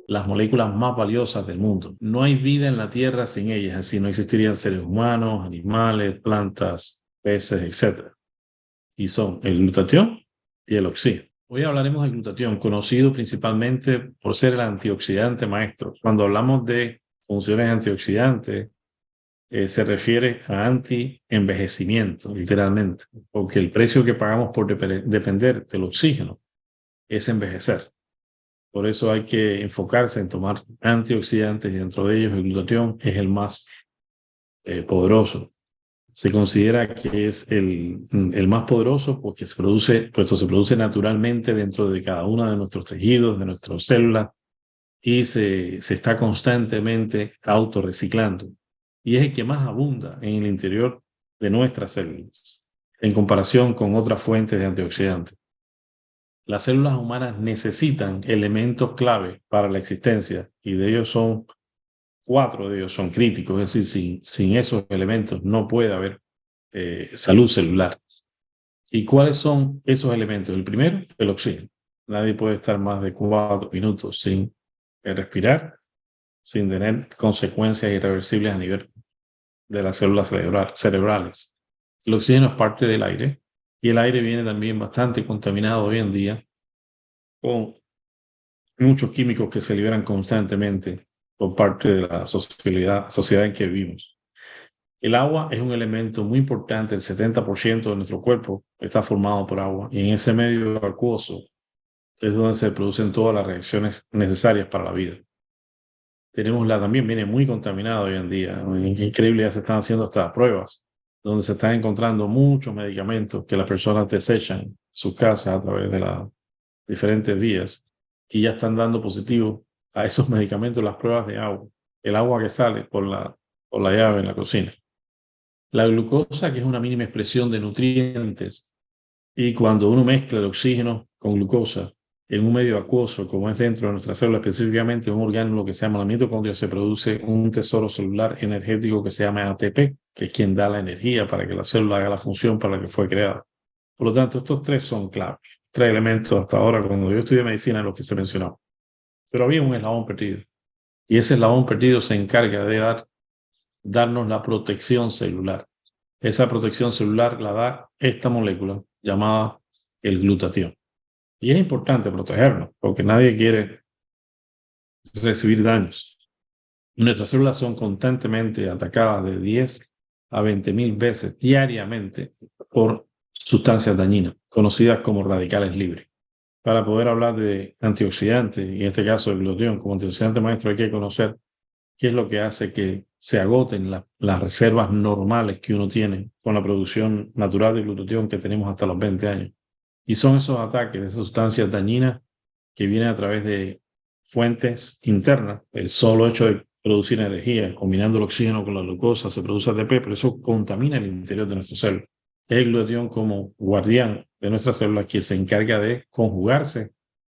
las moléculas más valiosas del mundo. No hay vida en la Tierra sin ellas, así no existirían seres humanos, animales, plantas, peces, etc. Y son el glutatión y el oxígeno. Hoy hablaremos del glutatión, conocido principalmente por ser el antioxidante maestro. Cuando hablamos de funciones antioxidantes, se refiere a anti-envejecimiento, literalmente, porque el precio que pagamos por depender del oxígeno es envejecer. Por eso hay que enfocarse en tomar antioxidantes y dentro de ellos el glutatión es el más poderoso. Se considera que es el más poderoso porque puesto se produce naturalmente dentro de cada uno de nuestros tejidos, de nuestras células, y se está constantemente autorreciclando. Y es el que más abunda en el interior de nuestras células, en comparación con otras fuentes de antioxidantes. Las células humanas necesitan elementos clave para la existencia, y de ellos son 4 de ellos son críticos, es decir, sin esos elementos no puede haber salud celular. ¿Y cuáles son esos elementos? El primero, el oxígeno. Nadie puede estar más de 4 minutos sin respirar, sin tener consecuencias irreversibles a nivel de las células cerebrales. El oxígeno es parte del aire y el aire viene también bastante contaminado hoy en día con muchos químicos que se liberan constantemente por parte de la sociedad en que vivimos. El agua es un elemento muy importante, el 70% de nuestro cuerpo está formado por agua y en ese medio acuoso es donde se producen todas las reacciones necesarias para la vida. También viene muy contaminado hoy en día, ¿no? Es increíble, ya se están haciendo hasta pruebas donde se están encontrando muchos medicamentos que las personas desechan en sus casas a través de las diferentes vías y ya están dando positivo a esos medicamentos las pruebas de agua, el agua que sale por la llave en la cocina. La glucosa, que es una mínima expresión de nutrientes, y cuando uno mezcla el oxígeno con glucosa en un medio acuoso, como es dentro de nuestra célula, específicamente un orgánulo que se llama la mitocondria, se produce un tesoro celular energético que se llama ATP, que es quien da la energía para que la célula haga la función para la que fue creada. Por lo tanto, estos 3 son claves, 3 elementos hasta ahora, cuando yo estudié medicina, los que se mencionó. Pero había un eslabón perdido, y ese eslabón perdido se encarga de darnos la protección celular. Esa protección celular la da esta molécula llamada el glutatión. Y es importante protegernos, porque nadie quiere recibir daños. Nuestras células son constantemente atacadas de 10 a 20.000 veces diariamente por sustancias dañinas, conocidas como radicales libres. Para poder hablar de antioxidantes, y en este caso el glutatión como antioxidante maestro, hay que conocer qué es lo que hace que se agoten las reservas normales que uno tiene con la producción natural de glutatión que tenemos hasta los 20 años. Y son esos ataques de esas sustancias dañinas que vienen a través de fuentes internas. El solo hecho de producir energía, combinando el oxígeno con la glucosa, se produce ATP, pero eso contamina el interior de nuestra célula. Es el glutatión como guardián de nuestras células que se encarga de conjugarse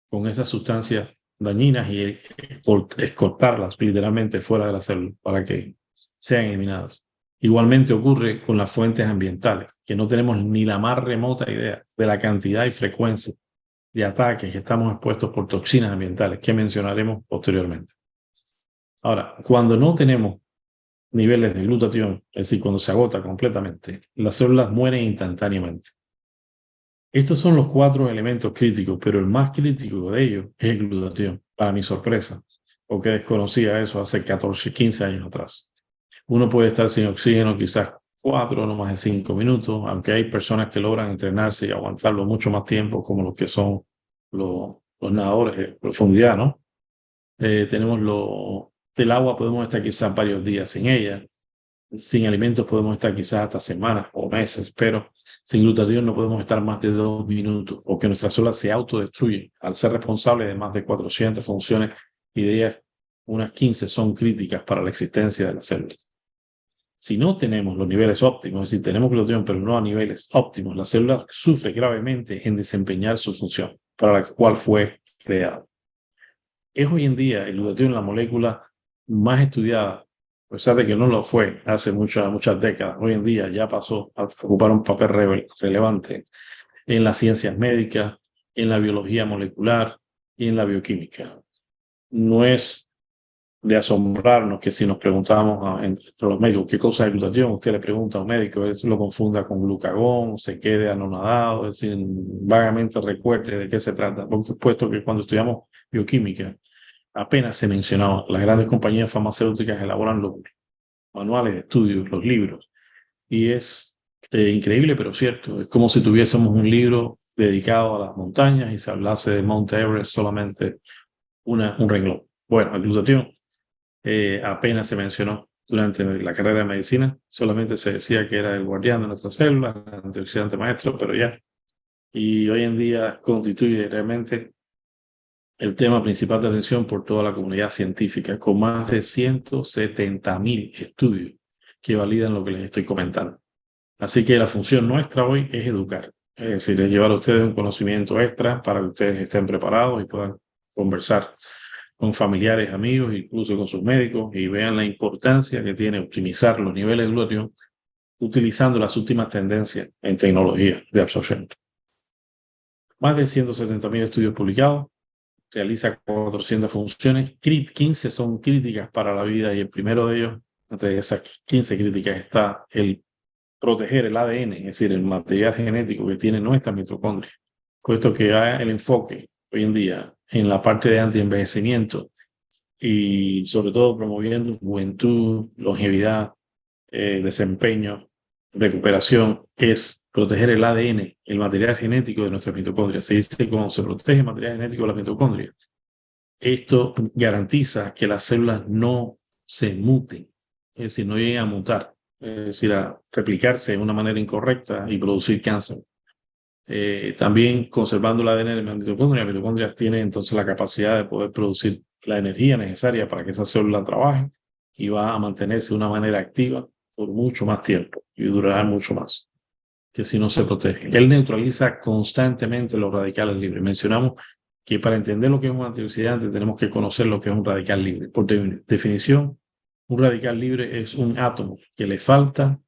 con esas sustancias dañinas y escoltarlas literalmente fuera de la célula para que sean eliminadas. Igualmente ocurre con las fuentes ambientales, que no tenemos ni la más remota idea de la cantidad y frecuencia de ataques que estamos expuestos por toxinas ambientales, que mencionaremos posteriormente. Ahora, cuando no tenemos niveles de glutatión, es decir, cuando se agota completamente, las células mueren instantáneamente. Estos son los 4 elementos críticos, pero el más crítico de ellos es el glutatión, para mi sorpresa, porque desconocía eso hace 14, 15 años atrás. Uno puede estar sin oxígeno quizás 4, no más de 5 minutos, aunque hay personas que logran entrenarse y aguantarlo mucho más tiempo, como los que son los nadadores de profundidad, ¿no? Tenemos del agua, podemos estar quizás varios días sin ella. Sin alimentos podemos estar quizás hasta semanas o meses, pero sin glutatión no podemos estar más de 2 minutos, porque nuestras células se autodestruyen al ser responsables de más de 400 funciones y de ellas unas 15 son críticas para la existencia de las células. Si no tenemos los niveles óptimos, es decir, tenemos glutatión pero no a niveles óptimos, la célula sufre gravemente en desempeñar su función para la cual fue creada. Es hoy en día el glutatión la molécula más estudiada, a pesar de que no lo fue hace muchas décadas. Hoy en día ya pasó a ocupar un papel relevante en las ciencias médicas, en la biología molecular y en la bioquímica. no es de asombrarnos que si nos preguntamos entre los médicos qué cosa es glutatión, usted le pregunta a un médico, él lo confunda con glucagón, se quede anonadado, es decir, vagamente recuerde de qué se trata. Por supuesto que cuando estudiamos bioquímica, apenas se mencionaba, las grandes compañías farmacéuticas elaboran los manuales de estudios, los libros, y es increíble, pero cierto. Es como si tuviésemos un libro dedicado a las montañas y se hablase de Mount Everest solamente un renglón. Bueno, el glutatión apenas se mencionó durante la carrera de medicina, solamente se decía que era el guardián de nuestras células, el antioxidante maestro, pero ya. Y hoy en día constituye realmente el tema principal de atención por toda la comunidad científica, con más de 170.000 estudios que validan lo que les estoy comentando. Así que la función nuestra hoy es educar, es decir, es llevar a ustedes un conocimiento extra para que ustedes estén preparados y puedan conversar con familiares, amigos, incluso con sus médicos, y vean la importancia que tiene optimizar los niveles de glutatión utilizando las últimas tendencias en tecnología de absorción. Más de 170.000 estudios publicados, realiza 400 funciones, 15 son críticas para la vida y el primero de ellos, entre esas 15 críticas, está el proteger el ADN, es decir, el material genético que tiene nuestra mitocondria, puesto que hay el enfoque hoy en día en la parte de antienvejecimiento y sobre todo promoviendo juventud, longevidad, desempeño, recuperación, es proteger el ADN, el material genético de nuestras mitocondrias. Se dice que cuando se protege el material genético de las mitocondrias, esto garantiza que las células no se muten, es decir, no lleguen a mutar, es decir, a replicarse de una manera incorrecta y producir cáncer. También conservando el ADN de las mitocondrias tienen entonces la capacidad de poder producir la energía necesaria para que esa célula trabaje y va a mantenerse de una manera activa por mucho más tiempo y durará mucho más que si no se protege. Él neutraliza constantemente los radicales libres. Mencionamos que para entender lo que es un antioxidante tenemos que conocer lo que es un radical libre. Por definición, un radical libre es un átomo que le falta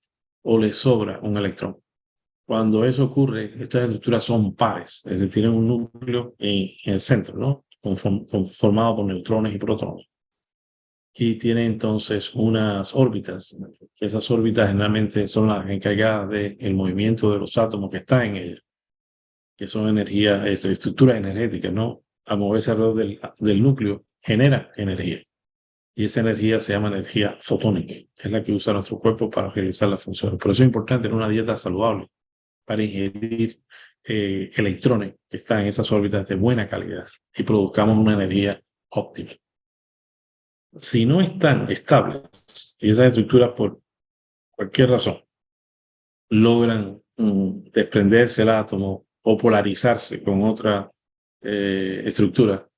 o le sobra un electrón. Cuando eso ocurre, estas estructuras son pares, es decir, tienen un núcleo en el centro, ¿no? Formado por neutrones y protones. Y tiene entonces unas órbitas, que esas órbitas generalmente son las encargadas del movimiento de los átomos que están en ellas, que son energía, estructuras energéticas, ¿no? Al moverse alrededor del núcleo, genera energía. Y esa energía se llama energía fotónica, que es la que usa nuestro cuerpo para realizar las funciones. Por eso es importante tener una dieta saludable, para ingerir electrones que están en esas órbitas de buena calidad y produzcamos una energía óptima. Si no están estables y esas estructuras por cualquier razón logran desprenderse el átomo o polarizarse con otra estructura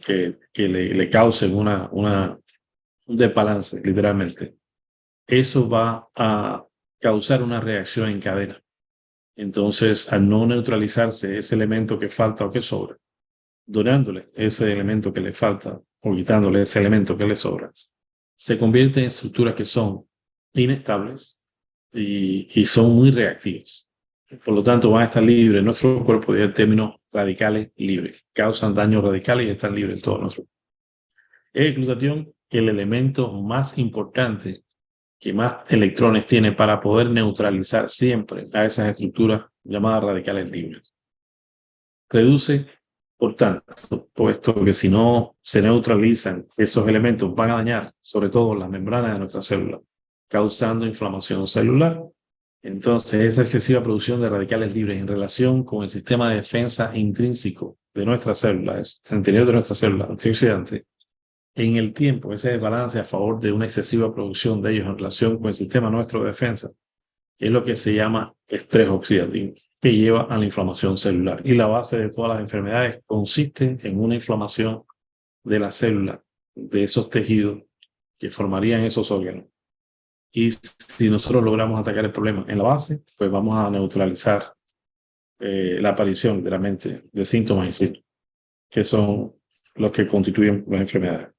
que le causen un desbalance, literalmente, eso va a causar una reacción en cadena. Entonces, al no neutralizarse ese elemento que falta o que sobra, donándole ese elemento que le falta o quitándole ese elemento que le sobra, se convierte en estructuras que son inestables y son muy reactivas. Por lo tanto, van a estar libres. Nuestro cuerpo de términos radicales libres. Causan daños radicales y están libres en todo nuestro cuerpo. El glutatión, el elemento más importante que más electrones tiene para poder neutralizar siempre a esas estructuras llamadas radicales libres. Reduce, por tanto, puesto que si no se neutralizan esos elementos, van a dañar sobre todo las membranas de nuestras células, causando inflamación celular. Entonces, esa excesiva producción de radicales libres en relación con el sistema de defensa intrínseco de nuestras células, el interior de nuestras células, antioxidantes, en el tiempo, ese desbalance a favor de una excesiva producción de ellos en relación con el sistema nuestro de defensa, es lo que se llama estrés oxidativo, que lleva a la inflamación celular. Y la base de todas las enfermedades consiste en una inflamación de la célula, de esos tejidos que formarían esos órganos. Y si nosotros logramos atacar el problema en la base, pues vamos a neutralizar la aparición literalmente de síntomas y signos, que son los que constituyen las enfermedades.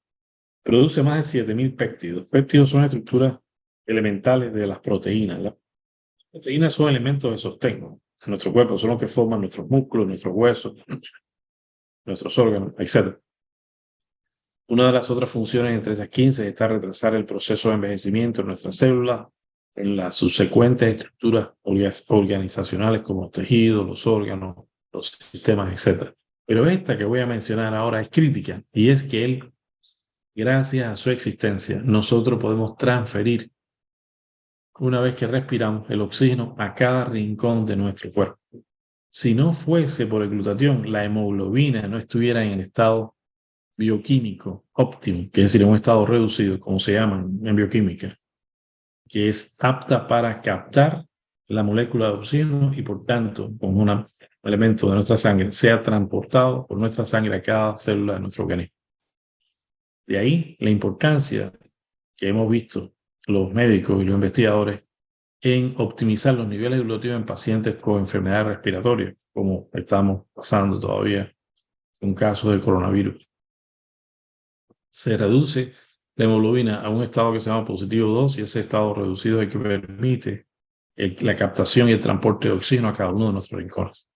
Produce más de 7.000 péptidos. Péptidos son estructuras elementales de las proteínas. Las proteínas son elementos de sostén en nuestro cuerpo, son los que forman nuestros músculos, nuestros huesos, nuestros órganos, etc. Una de las otras funciones entre esas 15 está retrasar el proceso de envejecimiento en nuestras células, en las subsecuentes estructuras organizacionales como los tejidos, los órganos, los sistemas, etc. Pero esta que voy a mencionar ahora es crítica, y es que él, gracias a su existencia, nosotros podemos transferir, una vez que respiramos, el oxígeno a cada rincón de nuestro cuerpo. Si no fuese por el glutatión, la hemoglobina no estuviera en el estado bioquímico óptimo, que es decir, en un estado reducido, como se llama en bioquímica, que es apta para captar la molécula de oxígeno y, por tanto, como un elemento de nuestra sangre, sea transportado por nuestra sangre a cada célula de nuestro organismo. De ahí la importancia que hemos visto los médicos y los investigadores en optimizar los niveles de glutatión en pacientes con enfermedades respiratorias, como estamos pasando todavía en casos del coronavirus. Se reduce la hemoglobina a un estado que se llama positivo 2 y ese estado reducido es el que permite la captación y el transporte de oxígeno a cada uno de nuestros rincones.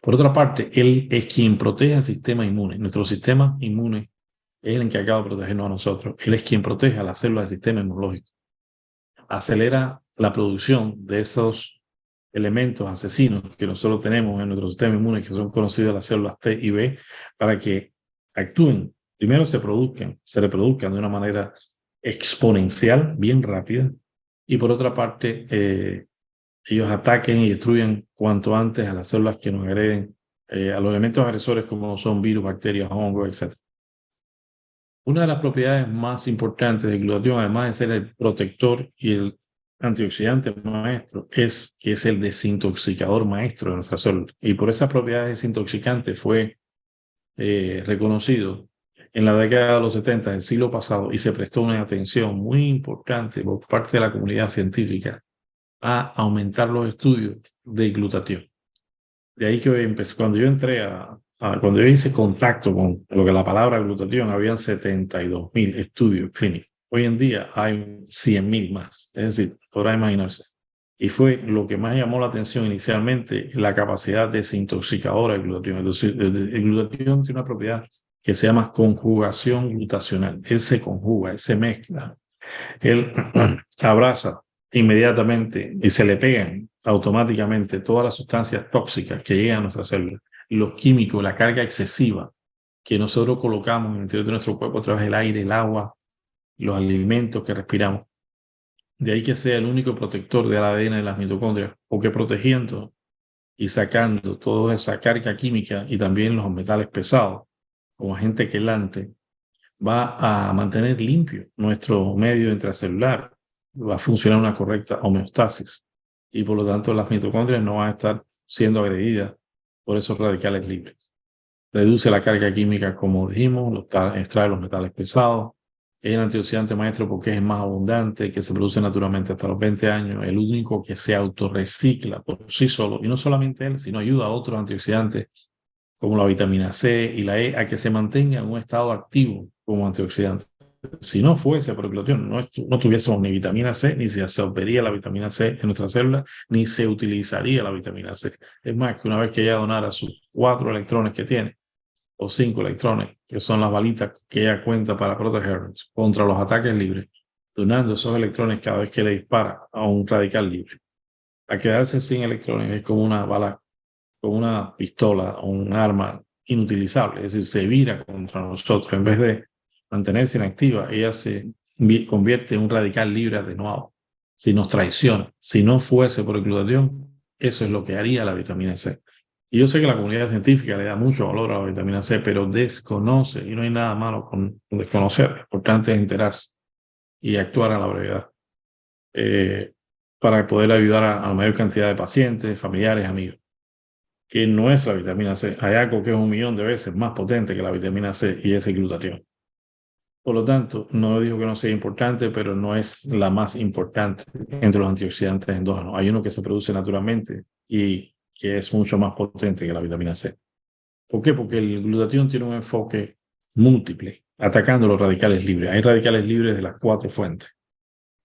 Por otra parte, él es quien protege al sistema inmune. Nuestro sistema inmune es el encargado de protegernos a nosotros. Él es quien protege a las células del sistema inmunológico. Acelera la producción de esos elementos asesinos que nosotros tenemos en nuestro sistema inmune, que son conocidos las células T y B, para que actúen. Primero se reproduzcan de una manera exponencial, bien rápida, y por otra parte, ellos ataquen y destruyan cuanto antes a las células que nos agreden, a los elementos agresores como son virus, bacterias, hongos, etc. Una de las propiedades más importantes del glutatión, además de ser el protector y el antioxidante maestro, es que es el desintoxicador maestro de nuestra célula. Y por esas propiedades desintoxicantes fue reconocido en la década de los 70 del siglo pasado y se prestó una atención muy importante por parte de la comunidad científica a aumentar los estudios de glutatión. De ahí que empecé, cuando yo entré cuando yo hice contacto con lo que la palabra glutatión, habían 72,000 estudios clínicos. Hoy en día hay 100,000 más. Es decir, podrá imaginarse. Y fue lo que más llamó la atención inicialmente, la capacidad desintoxicadora del glutatión. Entonces, el glutatión tiene una propiedad que se llama conjugación glutacional. Él se conjuga, él se mezcla, él abraza inmediatamente y se le pegan automáticamente todas las sustancias tóxicas que llegan a nuestras células, los químicos, la carga excesiva que nosotros colocamos en el interior de nuestro cuerpo a través del aire, el agua, los alimentos que respiramos. De ahí que sea el único protector del ADN de las mitocondrias, porque protegiendo y sacando toda esa carga química y también los metales pesados como agente quelante, va a mantener limpio nuestro medio intracelular, va a funcionar una correcta homeostasis y por lo tanto las mitocondrias no van a estar siendo agredidas por esos radicales libres. Reduce la carga química, como dijimos, extrae los metales pesados, es el antioxidante maestro porque es el más abundante, que se produce naturalmente hasta los 20 años, el único que se autorrecicla por sí solo, y no solamente él, sino ayuda a otros antioxidantes como la vitamina C y la E a que se mantengan en un estado activo como antioxidante. Si no fuese por el glutatión, no tuviésemos ni vitamina C, ni se absorbería la vitamina C en nuestras células, ni se utilizaría la vitamina C. Es más, que una vez que ella donara sus 4 electrones que tiene, o 5 electrones, que son las balitas que ella cuenta para protegernos contra los ataques libres, donando esos electrones cada vez que le dispara a un radical libre. A quedarse sin electrones es como una bala, como una pistola o un arma inutilizable, es decir, se vira contra nosotros. En vez de mantenerse inactiva, ella se convierte en un radical libre atenuado. Si nos traiciona, si no fuese por el glutatión, eso es lo que haría la vitamina C. Y yo sé que la comunidad científica le da mucho valor a la vitamina C, pero desconoce, y no hay nada malo con desconocer. Lo importante es enterarse y actuar a la brevedad para poder ayudar a la mayor cantidad de pacientes, familiares, amigos. Que no es la vitamina C. Hay algo que es 1,000,000 de veces más potente que la vitamina C y es el glutatión. Por lo tanto, no digo que no sea importante, pero no es la más importante entre los antioxidantes endógenos. Hay uno que se produce naturalmente y que es mucho más potente que la vitamina C. ¿Por qué? Porque el glutatión tiene un enfoque múltiple, atacando los radicales libres. Hay radicales libres de las 4 fuentes.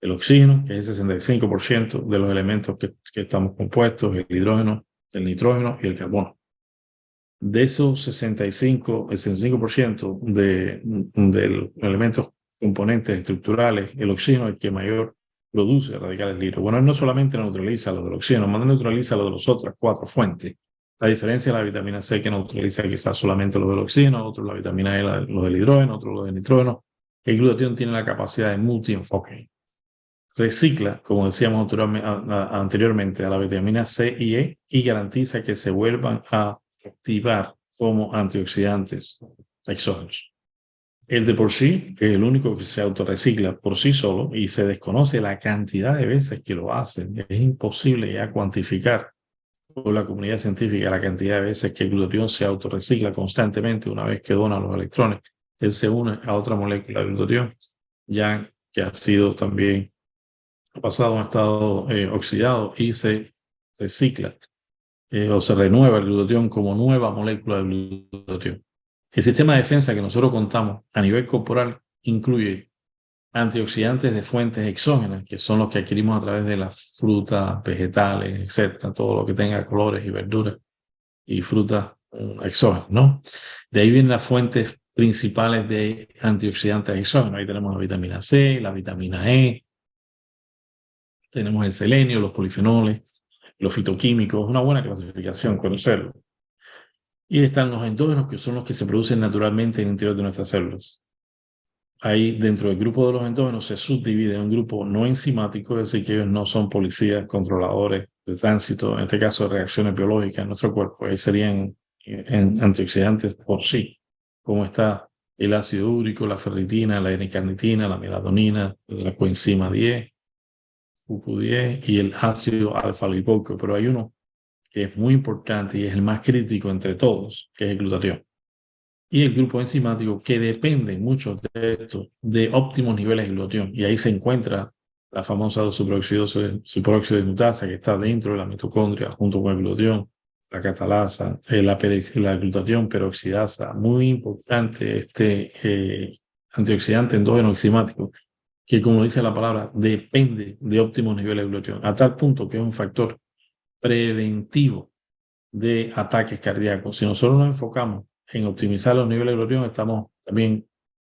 El oxígeno, que es el 65% de los elementos que estamos compuestos, el hidrógeno, el nitrógeno y el carbono. De esos 65% de elementos componentes estructurales, el oxígeno es el que mayor produce radicales libres. Bueno, él no solamente neutraliza lo del oxígeno, más neutraliza lo de las otras 4 fuentes. La diferencia de la vitamina C, que neutraliza quizás solamente lo del oxígeno, otro la vitamina E, lo del hidrógeno, otro lo del nitrógeno. El glutatión tiene la capacidad de multienfoque. Recicla, como decíamos anteriormente, a la vitamina C y E y garantiza que se vuelvan a activar como antioxidantes exógenos. El de por sí es el único que se autorrecicla por sí solo y se desconoce la cantidad de veces que lo hacen. Es imposible ya cuantificar por la comunidad científica la cantidad de veces que el glutatión se autorrecicla constantemente una vez que dona los electrones. Él se une a otra molécula de glutatión, ya que ha sido también pasado a un estado oxidado y se recicla o se renueva el glutatión como nueva molécula de glutatión. El sistema de defensa que nosotros contamos a nivel corporal incluye antioxidantes de fuentes exógenas, que son los que adquirimos a través de las frutas, vegetales, etcétera, todo lo que tenga colores y verduras y frutas exógenas, ¿no? De ahí vienen las fuentes principales de antioxidantes exógenos. Ahí tenemos la vitamina C, la vitamina E, tenemos el selenio, los polifenoles, los fitoquímicos, una buena clasificación, conocerlo. Y están los endógenos, que son los que se producen naturalmente en el interior de nuestras células. Ahí, dentro del grupo de los endógenos, se subdivide en un grupo no enzimático, es decir, que ellos no son policías, controladores de tránsito, en este caso de reacciones biológicas en nuestro cuerpo. Ahí serían antioxidantes por sí, como está el ácido úrico, la ferritina, la N-carnitina, la melatonina, la coenzima 10, QQ10 y el ácido alfa-lipoico. Pero hay uno que es muy importante y es el más crítico entre todos, que es el glutatión. Y el grupo enzimático, que depende mucho de esto, de óptimos niveles de glutatión. Y ahí se encuentra la famosa superóxido de glutasa, que está dentro de la mitocondria junto con el glutatión, la catalasa, la glutatión peroxidasa. Muy importante este antioxidante endógeno enzimático, que como dice la palabra, depende de óptimos niveles de glutatión, a tal punto que es un factor preventivo de ataques cardíacos. Si nosotros nos enfocamos en optimizar los niveles de glutatión, estamos también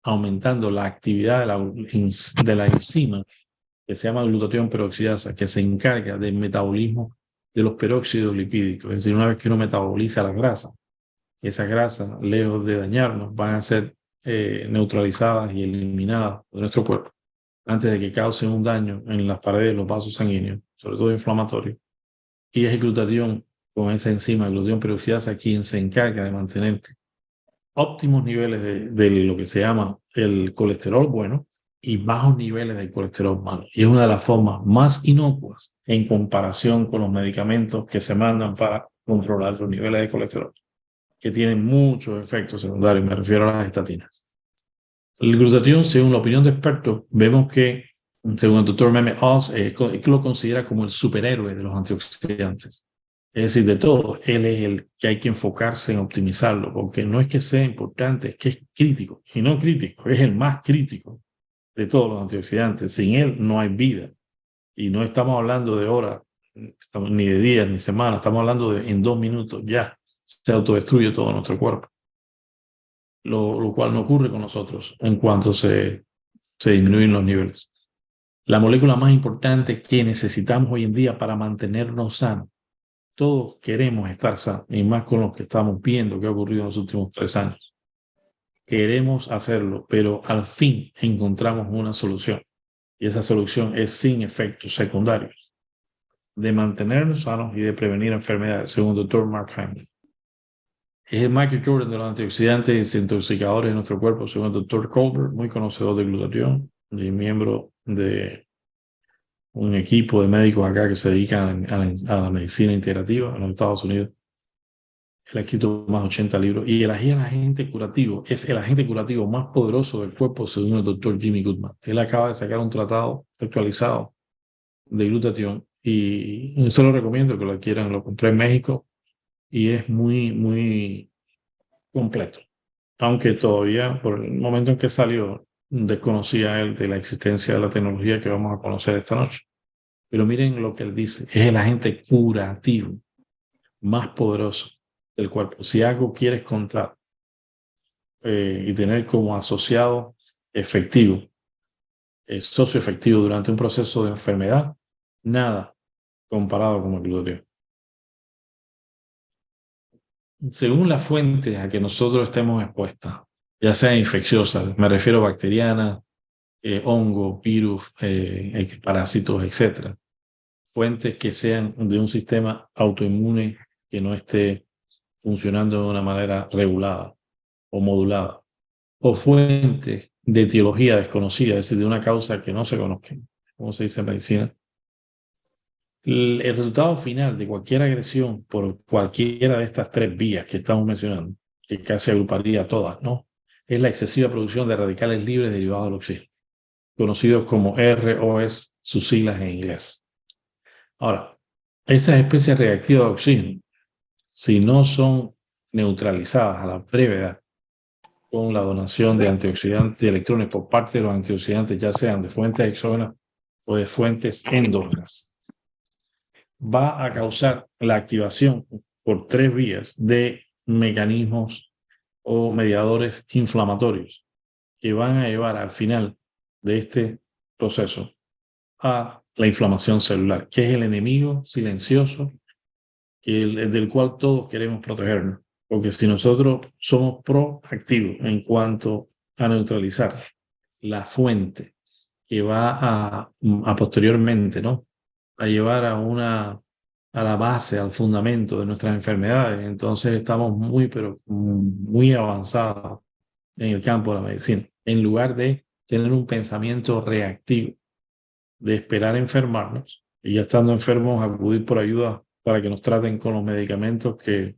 aumentando la actividad de la enzima que se llama glutatión peroxidasa, que se encarga del metabolismo de los peróxidos lipídicos. Es decir, una vez que uno metaboliza la grasa, esas grasas, lejos de dañarnos, van a ser neutralizadas y eliminadas de nuestro cuerpo antes de que causen un daño en las paredes de los vasos sanguíneos, sobre todo inflamatorios. Y es el glutatión, con esa enzima, glutatión peroxidasa, quien se encarga de mantener óptimos niveles de lo que se llama el colesterol bueno y bajos niveles de colesterol malo. Y es una de las formas más inocuas en comparación con los medicamentos que se mandan para controlar los niveles de colesterol, que tienen muchos efectos secundarios, me refiero a las estatinas. El glutatión, según la opinión de expertos, vemos que, según el doctor Mehmet Oz, lo considera como el superhéroe de los antioxidantes. Es decir, de todo, él es el que hay que enfocarse en optimizarlo, porque no es que sea importante, es que es crítico. Y no crítico, es el más crítico de todos los antioxidantes. Sin él no hay vida. Y no estamos hablando de horas, ni de días, ni semanas. Estamos hablando de en 2 minutos ya se autodestruye todo nuestro cuerpo. Lo cual no ocurre con nosotros en cuanto se disminuyen los niveles. La molécula más importante que necesitamos hoy en día para mantenernos sanos. Todos queremos estar sanos, y más con lo que estamos viendo que ha ocurrido en los últimos 3 años. Queremos hacerlo, pero al fin encontramos una solución. Y esa solución es sin efectos secundarios, de mantenernos sanos y de prevenir enfermedades, según el Dr. Mark Hyman. Es el Michael Jordan de los antioxidantes y desintoxicadores de nuestro cuerpo, según el Dr. Colbert, muy conocedor de glutatión y miembro de un equipo de médicos acá que se dedican a la medicina integrativa en los Estados Unidos. Él ha escrito más de 80 libros y el agente curativo es el agente curativo más poderoso del cuerpo, según el doctor Jimmy Goodman. Él acaba de sacar un tratado actualizado de glutatión y se lo recomiendo que lo adquieran. Lo compré en México y es muy, muy completo. Aunque todavía, por el momento en que salió, desconocía él de la existencia de la tecnología que vamos a conocer esta noche. Pero miren lo que él dice, es el agente curativo más poderoso del cuerpo. Si algo quieres contar y tener como asociado efectivo, socio efectivo durante un proceso de enfermedad, nada comparado con el glutatión. Según las fuentes a que nosotros estemos expuestas, ya sea infecciosas, me refiero a bacterianas, hongos, virus, parásitos, etcétera, fuentes que sean de un sistema autoinmune que no esté funcionando de una manera regulada o modulada, o fuentes de etiología desconocida, es decir, de una causa que no se conozca, como se dice en medicina. El resultado final de cualquier agresión por cualquiera de estas tres vías que estamos mencionando, que casi agruparía todas, ¿no? Es la excesiva producción de radicales libres derivados del oxígeno, conocidos como ROS, sus siglas en inglés. Ahora, esas especies reactivas de oxígeno, si no son neutralizadas a la brevedad con la donación de antioxidantes, de electrones por parte de los antioxidantes, ya sean de fuentes exógenas o de fuentes endógenas, va a causar la activación por tres vías de mecanismos o mediadores inflamatorios que van a llevar al final de este proceso a la inflamación celular, que es el enemigo silencioso del cual todos queremos protegernos. Porque si nosotros somos proactivos en cuanto a neutralizar la fuente que va a posteriormente, ¿no?, a llevar a la base, al fundamento de nuestras enfermedades, entonces estamos pero muy avanzados en el campo de la medicina, en lugar de tener un pensamiento reactivo, de esperar enfermarnos y ya estando enfermos acudir por ayuda para que nos traten con los medicamentos que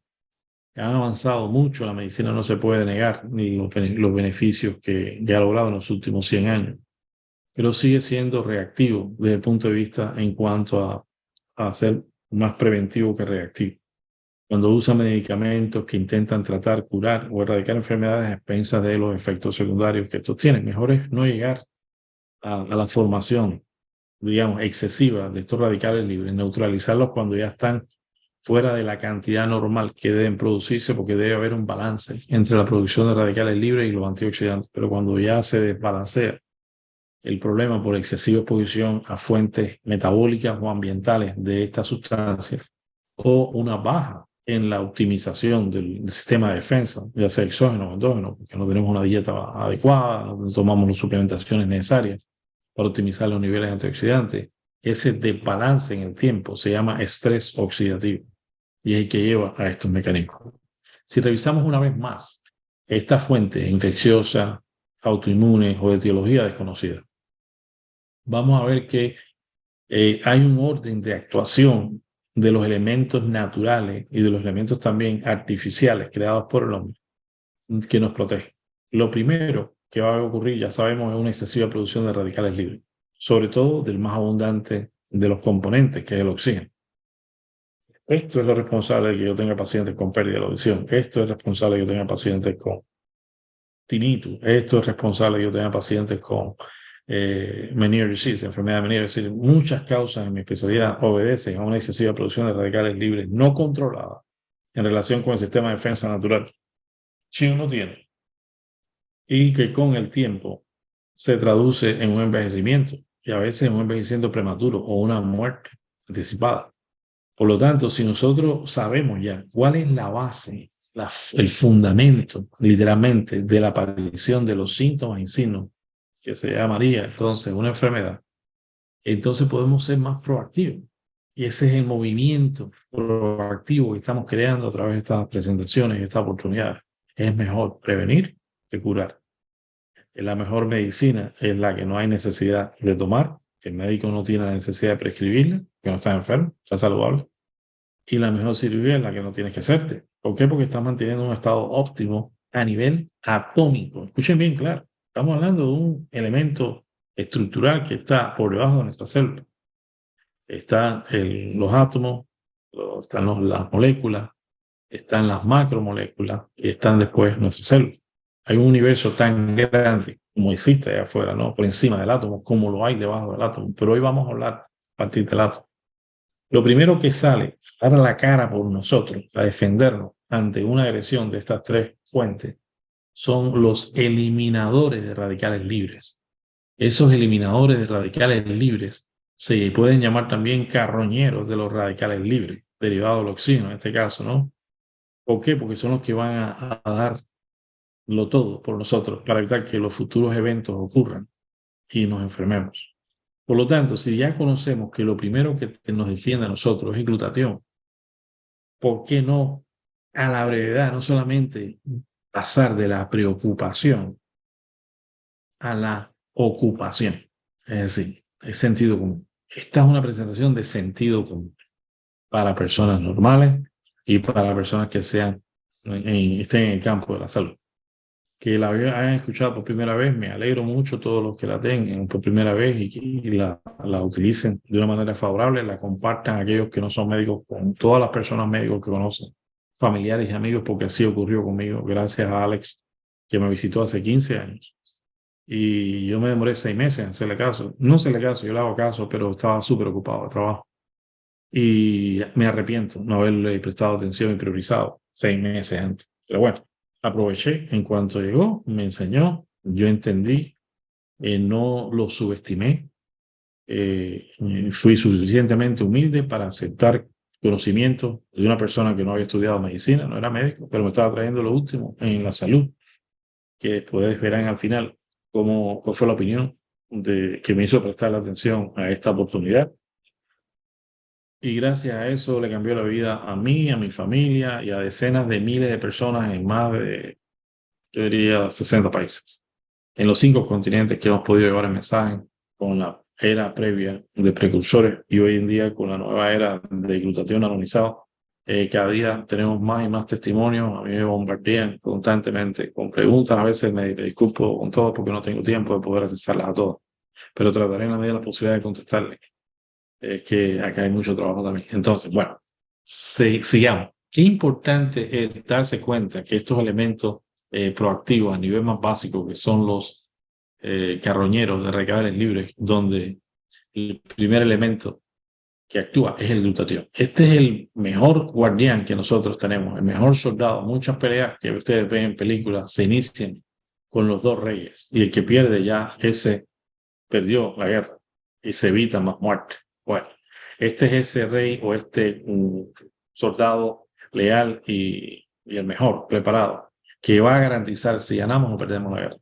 han avanzado mucho. La medicina no se puede negar, ni los beneficios que ya ha logrado en los últimos 100 años, pero sigue siendo reactivo desde el punto de vista en cuanto a ser más preventivo que reactivo. Cuando usa medicamentos que intentan tratar, curar o erradicar enfermedades a expensas de los efectos secundarios que estos tienen, mejor es no llegar a la formación, digamos, excesiva de estos radicales libres, neutralizarlos cuando ya están fuera de la cantidad normal que deben producirse, porque debe haber un balance entre la producción de radicales libres y los antioxidantes. Pero cuando ya se desbalancea el problema por excesiva exposición a fuentes metabólicas o ambientales de estas sustancias, o una baja en la optimización del sistema de defensa, ya sea exógeno o endógeno, porque no tenemos una dieta adecuada, no tomamos las suplementaciones necesarias para optimizar los niveles de antioxidantes, ese desbalance en el tiempo se llama estrés oxidativo y es el que lleva a estos mecanismos. Si revisamos una vez más estas fuentes infecciosas, autoinmunes o de etiología desconocida, vamos a ver que hay un orden de actuación de los elementos naturales y de los elementos también artificiales creados por el hombre que nos protege. Lo primero que va a ocurrir, ya sabemos, es una excesiva producción de radicales libres, sobre todo del más abundante de los componentes, que es el oxígeno. Esto es lo responsable de que yo tenga pacientes con pérdida de la audición. Esto es responsable de que yo tenga pacientes con tinnitus. Esto es responsable de que yo tenga pacientes con Meniere disease, enfermedad de Meniere. Es decir, muchas causas en mi especialidad obedecen a una excesiva producción de radicales libres no controlada en relación con el sistema de defensa natural que uno tiene y que con el tiempo se traduce en un envejecimiento y a veces en un envejecimiento prematuro o una muerte anticipada. Por lo tanto, si nosotros sabemos ya cuál es la base, el fundamento, literalmente, de la aparición de los síntomas y signos que se llamaría entonces una enfermedad, entonces podemos ser más proactivos. Y ese es el movimiento proactivo que estamos creando a través de estas presentaciones y estas oportunidades. Es mejor prevenir que curar. La mejor medicina es la que no hay necesidad de tomar, que el médico no tiene la necesidad de prescribirla, que no está enfermo, está saludable. Y la mejor cirugía es la que no tienes que hacerte. ¿Por qué? Porque estás manteniendo un estado óptimo a nivel atómico. Escuchen bien claro. Estamos hablando de un elemento estructural que está por debajo de nuestra célula. Están los átomos, están las moléculas, están las macromoléculas y están después nuestras células. Hay un universo tan grande como existe allá afuera, ¿no?, por encima del átomo, como lo hay debajo del átomo. Pero hoy vamos a hablar a partir del átomo. Lo primero que sale a dar la cara por nosotros, a defendernos ante una agresión de estas tres fuentes son los eliminadores de radicales libres. Esos eliminadores de radicales libres se pueden llamar también carroñeros de los radicales libres, derivados del oxígeno en este caso, ¿no? ¿Por qué? Porque son los que van a darlo todo por nosotros para evitar que los futuros eventos ocurran y nos enfermemos. Por lo tanto, si ya conocemos que lo primero que nos defiende a nosotros es el glutatión, ¿por qué no a la brevedad, no solamente pasar de la preocupación a la ocupación? Es decir, es sentido común. Esta es una presentación de sentido común para personas normales y para personas que estén en el campo de la salud. Que la hayan escuchado por primera vez, me alegro mucho todos los que la tengan por primera vez y la utilicen de una manera favorable, la compartan a aquellos que no son médicos con todas las personas médicos que conocen, familiares y amigos, porque así ocurrió conmigo, gracias a Alex, que me visitó hace 15 años. Y yo me demoré 6 meses en hacerle caso. No hacerle caso, yo le hago caso, pero estaba súper ocupado de trabajo. Y me arrepiento no haberle prestado atención y priorizado 6 meses antes. Pero bueno, aproveché en cuanto llegó, me enseñó, yo entendí, no lo subestimé, fui suficientemente humilde para aceptar conocimiento de una persona que no había estudiado medicina, no era médico, pero me estaba trayendo lo último en la salud, que después verán al final cuál fue la opinión que me hizo prestar la atención a esta oportunidad. Y gracias a eso le cambió la vida a mí, a mi familia y a decenas de miles de personas en más de, yo diría, 60 países. En los 5 continentes que hemos podido llevar el mensaje con la era previa de precursores y hoy en día con la nueva era de glutatión anonizado. Cada día tenemos más y más testimonios. A mí me bombardean constantemente con preguntas. A veces me disculpo con todo porque no tengo tiempo de poder accesarlas a todas. Pero trataré en la medida de la posibilidad de contestarles. Es que acá hay mucho trabajo también. Entonces, bueno, sigamos. Qué importante es darse cuenta que estos elementos proactivos a nivel más básico, que son los carroñeros de radicales libres, donde el primer elemento que actúa es el glutatión. Este es el mejor guardián que nosotros tenemos, el mejor soldado. Muchas peleas que ustedes ven en películas se inician con los 2 reyes y el que pierde ya, ese perdió la guerra y se evita más muerte. Bueno, este es ese rey o este soldado leal y el mejor preparado que va a garantizar si ganamos o perdemos la guerra.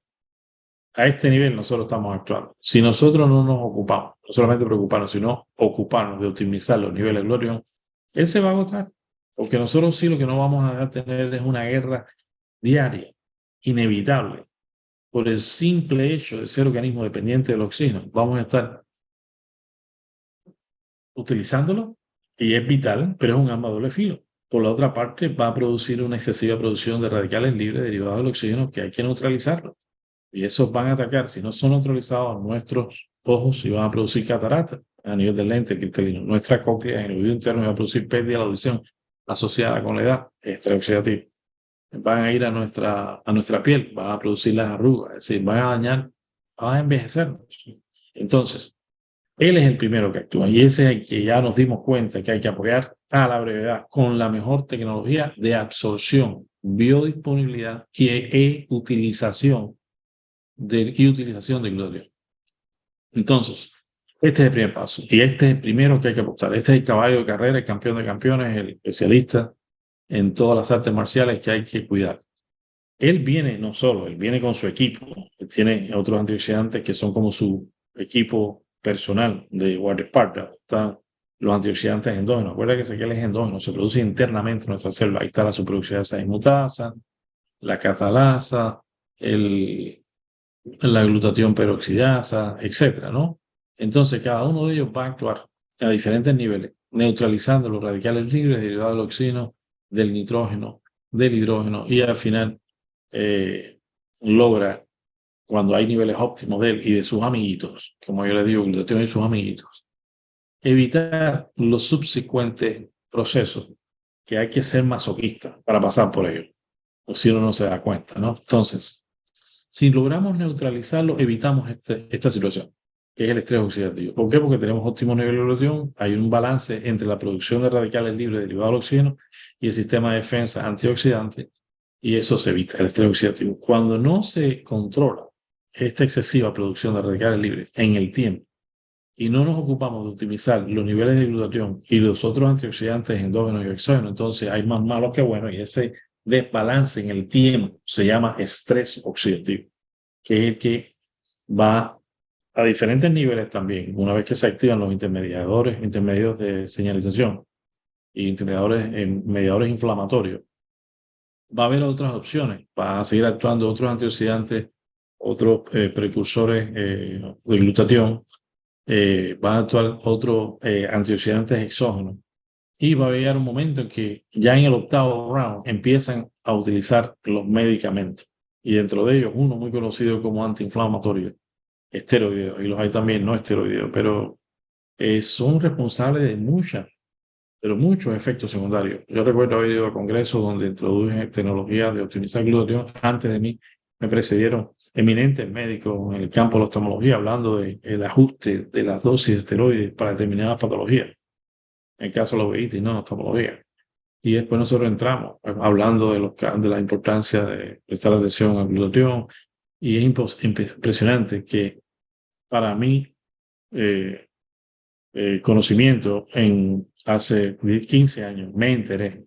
A este nivel nosotros estamos actuando. Si nosotros no nos ocupamos, no solamente preocuparnos, sino ocuparnos de optimizar los niveles de glutatión, él se va a agotar. Porque nosotros sí lo que no vamos a tener es una guerra diaria, inevitable, por el simple hecho de ser organismo dependiente del oxígeno. Vamos a estar utilizándolo y es vital, pero es un arma de doble filo. Por la otra parte, va a producir una excesiva producción de radicales libres derivados del oxígeno que hay que neutralizarlo. Y esos van a atacar, si no son neutralizados, nuestros ojos y van a producir cataratas a nivel del lente cristalino. Nuestra cóclea en el oído interno va a producir pérdida de la audición asociada con la edad, estrés oxidativo. Van a ir a nuestra piel, van a producir las arrugas, es decir, van a dañar, van a envejecer. Entonces, él es el primero que actúa y ese es el que ya nos dimos cuenta que hay que apoyar a la brevedad con la mejor tecnología de absorción, biodisponibilidad y utilización del glutatión. Entonces, este es el primer paso y este es el primero que hay que apostar. Este es el caballo de carrera, el campeón de campeones, el especialista en todas las artes marciales que hay que cuidar. Él viene no solo, él viene con su equipo. Él tiene otros antioxidantes que son como su equipo personal de guardaespaldas. Están los antioxidantes endógenos. Recuerda que aquel es endógeno, se produce internamente en nuestra célula. Ahí está la superoxidasa dismutasa, la catalasa, la glutatión peroxidasa, etcétera, ¿no? Entonces, cada uno de ellos va a actuar a diferentes niveles, neutralizando los radicales libres derivados del oxígeno, del nitrógeno, del hidrógeno, y al final logra, cuando hay niveles óptimos de él y de sus amiguitos, como yo le digo, glutatión y sus amiguitos, evitar los subsecuentes procesos que hay que ser masoquista para pasar por ellos, o si uno no se da cuenta, ¿no? Entonces, si logramos neutralizarlo, evitamos esta situación. que es el estrés oxidativo. ¿Por qué? Porque tenemos óptimo nivel de glutatión, hay un balance entre la producción de radicales libres derivados del oxígeno y el sistema de defensa antioxidante, y eso se evita, el estrés oxidativo. Cuando no se controla esta excesiva producción de radicales libres en el tiempo y no nos ocupamos de optimizar los niveles de glutatión y los otros antioxidantes endógenos y exógenos, entonces hay más malos que buenos, y ese desbalance en el tiempo se llama estrés oxidativo, que es el que va a diferentes niveles también. Una vez que se activan los intermedios de señalización y mediadores inflamatorios, va a haber otras opciones. Va a seguir actuando otros antioxidantes, otros precursores de glutatión, van a actuar otros antioxidantes exógenos. Y va a llegar un momento en que ya en el octavo round empiezan a utilizar los medicamentos. Y dentro de ellos, uno muy conocido como antiinflamatorio, esteroideo, y los hay también no esteroideo, pero son responsables de pero muchos efectos secundarios. Yo recuerdo haber ido a congresos donde introduje tecnologías de optimizar glutatión. Antes de mí me precedieron eminentes médicos en el campo de la oftalmología hablando del ajuste de las dosis de esteroides para determinadas patologías. En el caso de la uveitis, no, oftalmología. Y después nosotros entramos hablando de la importancia de prestar atención al glutatión. Y es impresionante que para mí, eh, conocimiento hace 15 años, me enteré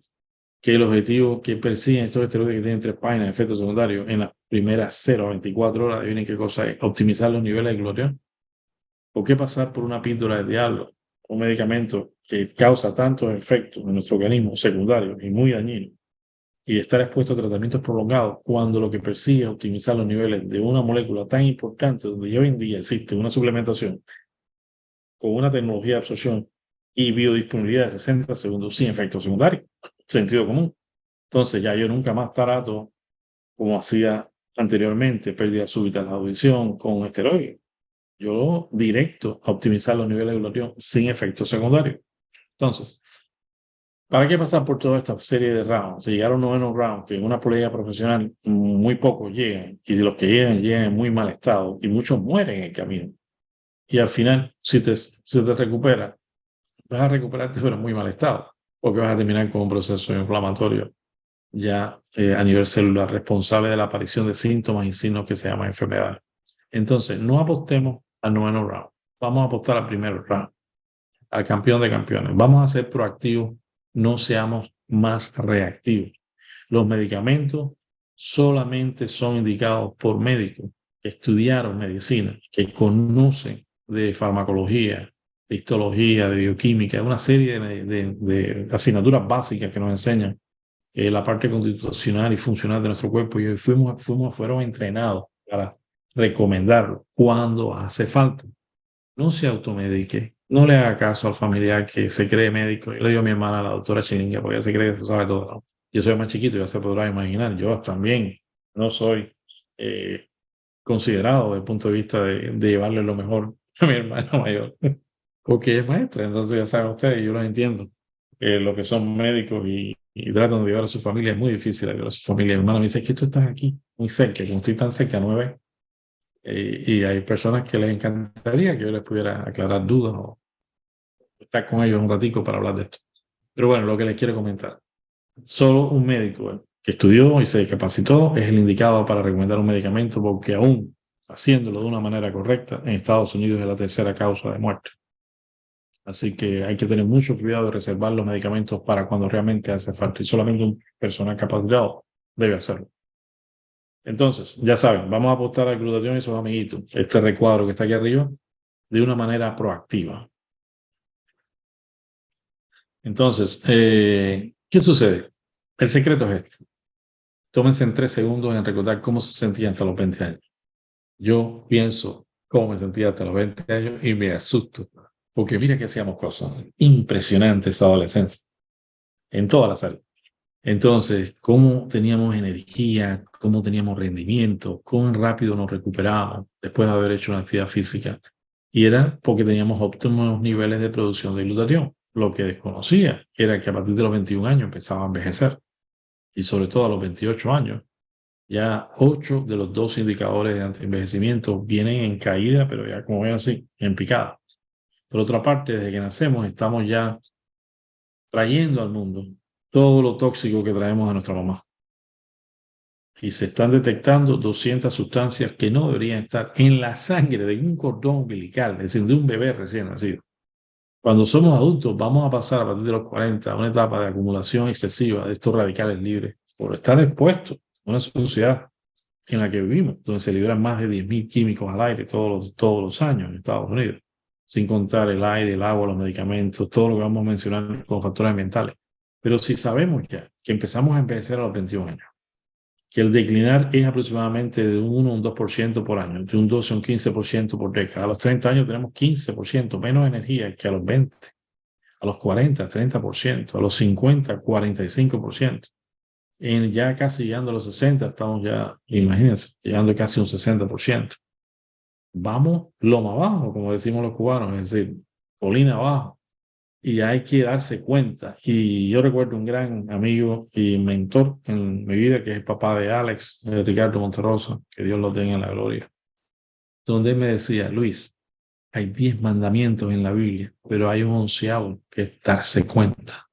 que el objetivo que persiguen estos esteroides que tienen 3 páginas de efectos secundarios en las primeras 0 a 24 horas, adivinen qué cosa es: optimizar los niveles de glutatión. ¿Por qué pasar por una píldora del diablo, un medicamento que causa tantos efectos en nuestro organismo secundarios y muy dañinos, y estar expuesto a tratamientos prolongados cuando lo que persigue es optimizar los niveles de una molécula tan importante, donde hoy en día existe una suplementación con una tecnología de absorción y biodisponibilidad de 60 segundos sin efecto secundario? Sentido común. Entonces ya yo nunca más tarato como hacía anteriormente, pérdida súbita de la audición con esteroides. Yo directo a optimizar los niveles de glutatión sin efecto secundario. Entonces, ¿para qué pasar por toda esta serie de rounds? Si llegar a un noveno round, que en una pelea profesional muy pocos llegan, y si los que llegan en muy mal estado, y muchos mueren en el camino. Y al final, si te recuperas, vas a recuperarte pero en muy mal estado, porque vas a terminar con un proceso inflamatorio ya a nivel celular, responsable de la aparición de síntomas y signos que se llaman enfermedades. Entonces, no apostemos al noveno round, vamos a apostar al primer round, al campeón de campeones. Vamos a ser proactivos, no seamos más reactivos. Los medicamentos solamente son indicados por médicos que estudiaron medicina, que conocen de farmacología, de histología, de bioquímica, una serie de asignaturas básicas que nos enseñan la parte constitucional y funcional de nuestro cuerpo, y hoy fueron entrenados para recomendarlo cuando hace falta. No se automedique, no le haga caso al familiar que se cree médico. Yo le digo a mi hermana, la doctora Chilinga, porque ella se cree que lo sabe todo, ¿no? Yo soy más chiquito, ya se podrá imaginar, yo también no soy considerado desde el punto de vista de llevarle lo mejor a mi hermana mayor, porque ella es maestra. Entonces ya saben ustedes, yo los entiendo, lo que son médicos y tratan de ayudar a su familia. Es muy difícil ayudar a su familia. Mi hermana me dice: es que tú estás aquí muy cerca, como estoy tan cerca, no me ves. Y hay personas que les encantaría que yo les pudiera aclarar dudas o estar con ellos un ratico para hablar de esto. Pero bueno, lo que les quiero comentar: solo un médico que estudió y se capacitó es el indicado para recomendar un medicamento, porque aún haciéndolo de una manera correcta, en Estados Unidos es la tercera causa de muerte. Así que hay que tener mucho cuidado de reservar los medicamentos para cuando realmente hace falta, y solamente un personal capacitado debe hacerlo. Entonces, ya saben, vamos a apostar al glutatión y sus amiguitos, este recuadro que está aquí arriba, de una manera proactiva. Entonces, ¿qué sucede? El secreto es este. Tómense en 3 segundos en recordar cómo se sentían hasta los 20 años. Yo pienso cómo me sentía hasta los 20 años y me asusto, porque mira que hacíamos cosas impresionantes esa adolescencia, en todas las áreas. Entonces, cómo teníamos energía, cómo teníamos rendimiento, cómo rápido nos recuperábamos después de haber hecho una actividad física. Y era porque teníamos óptimos niveles de producción de glutatión. Lo que desconocía era que a partir de los 21 años empezaba a envejecer, y sobre todo a los 28 años Ya 8 de los 12 indicadores de antienvejecimiento vienen en caída, pero ya como ven así, en picada. Por otra parte, desde que nacemos estamos ya trayendo al mundo todo lo tóxico que traemos a nuestra mamá. Y se están detectando 200 sustancias que no deberían estar en la sangre de un cordón umbilical, es decir, de un bebé recién nacido. Cuando somos adultos, vamos a pasar a partir de los 40 a una etapa de acumulación excesiva de estos radicales libres por estar expuestos a una sociedad en la que vivimos, donde se liberan más de 10.000 químicos al aire todos los años en Estados Unidos, sin contar el aire, el agua, los medicamentos, todo lo que vamos a mencionar con factores ambientales. Pero si sabemos ya que empezamos a envejecer a los 21 años, que el declinar es aproximadamente de un 1 a un 2% por año, de un 12 a un 15% por década. A los 30 años tenemos 15% menos energía que a los 20, a los 40, 30%, a los 50, 45%. Ya casi llegando a los 60, estamos ya, imagínense, llegando casi a un 60%. Vamos loma abajo, como decimos los cubanos, es decir, colina abajo. Y hay que darse cuenta. Y yo recuerdo un gran amigo y mentor en mi vida, que es el papá de Alex, Ricardo Monterrosa, que Dios lo tenga en la gloria, donde él me decía: Luis, hay 10 mandamientos en la Biblia, pero hay un 11º, que es darse cuenta.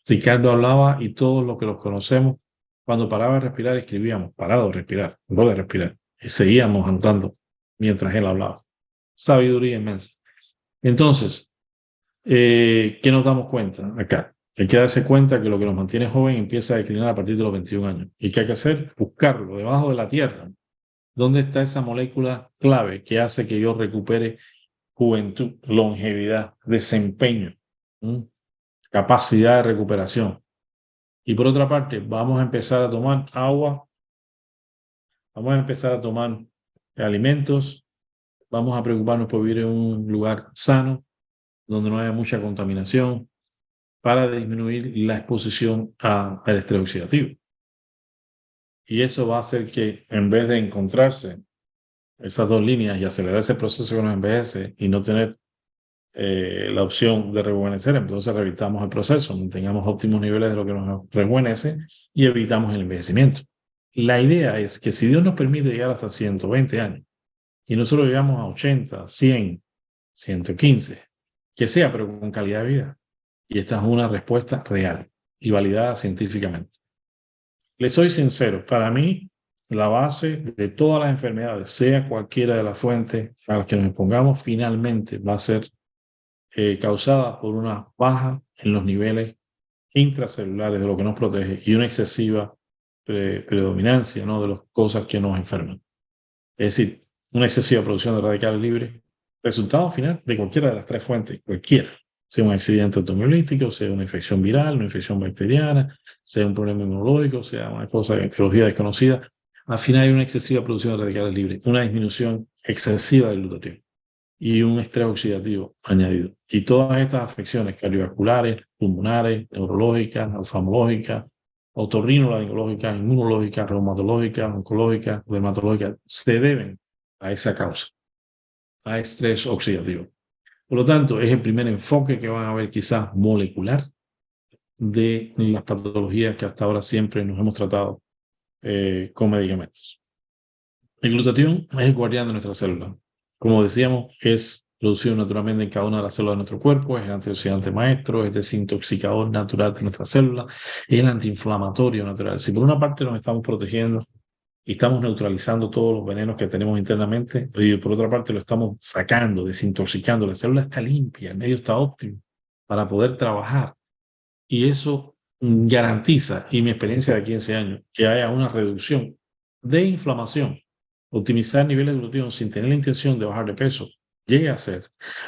Ricardo hablaba y todos los que los conocemos, cuando paraba de respirar, escribíamos: parado de respirar, no de respirar. Y seguíamos andando mientras él hablaba. Sabiduría inmensa. Entonces, ¿qué nos damos cuenta acá? Hay que darse cuenta que lo que nos mantiene joven empieza a declinar a partir de los 21 años. ¿Y qué hay que hacer? Buscarlo debajo de la tierra. ¿Dónde está esa molécula clave que hace que yo recupere juventud, longevidad, desempeño, capacidad de recuperación? Y por otra parte, vamos a empezar a tomar agua, vamos a empezar a tomar alimentos, vamos a preocuparnos por vivir en un lugar sano, donde no haya mucha contaminación, para disminuir la exposición al estrés oxidativo. Y eso va a hacer que, en vez de encontrarse esas dos líneas y acelerar ese proceso que nos envejece y no tener la opción de rejuvenecer, entonces revirtamos el proceso, mantengamos óptimos niveles de lo que nos rejuvenece y evitamos el envejecimiento. La idea es que si Dios nos permite llegar hasta 120 años y nosotros llegamos a 80, 100, 115, que sea, pero con calidad de vida. Y esta es una respuesta real y validada científicamente. Les soy sincero, para mí la base de todas las enfermedades, sea cualquiera de las fuentes a las que nos expongamos, finalmente va a ser causada por una baja en los niveles intracelulares de lo que nos protege y una excesiva predominancia, ¿no?, de las cosas que nos enferman. Es decir, una excesiva producción de radicales libres, resultado final de cualquiera de las tres fuentes, cualquiera. Sea un accidente automovilístico, sea una infección viral, una infección bacteriana, sea un problema inmunológico, sea una cosa de etiología desconocida. Al final hay una excesiva producción de radicales libres, una disminución excesiva del glutatión y un estrés oxidativo añadido. Y todas estas afecciones cardiovasculares, pulmonares, neurológicas, oftalmológicas, otorrinolaringológicas, inmunológicas, reumatológicas, oncológicas, dermatológicas, se deben a esa causa, a estrés oxidativo. Por lo tanto, es el primer enfoque que van a ver quizás molecular de las patologías que hasta ahora siempre nos hemos tratado con medicamentos. El glutatión es el guardián de nuestra célula. Como decíamos, es producido naturalmente en cada una de las células de nuestro cuerpo, es el antioxidante maestro, es desintoxicador natural de nuestra célula, es el antiinflamatorio natural. Si por una parte nos estamos protegiendo y estamos neutralizando todos los venenos que tenemos internamente, y por otra parte lo estamos sacando, desintoxicando, la célula está limpia, el medio está óptimo para poder trabajar. Y eso garantiza, y mi experiencia de 15 años, que haya una reducción de inflamación. Optimizar niveles de glutatión sin tener la intención de bajar de peso llega a ser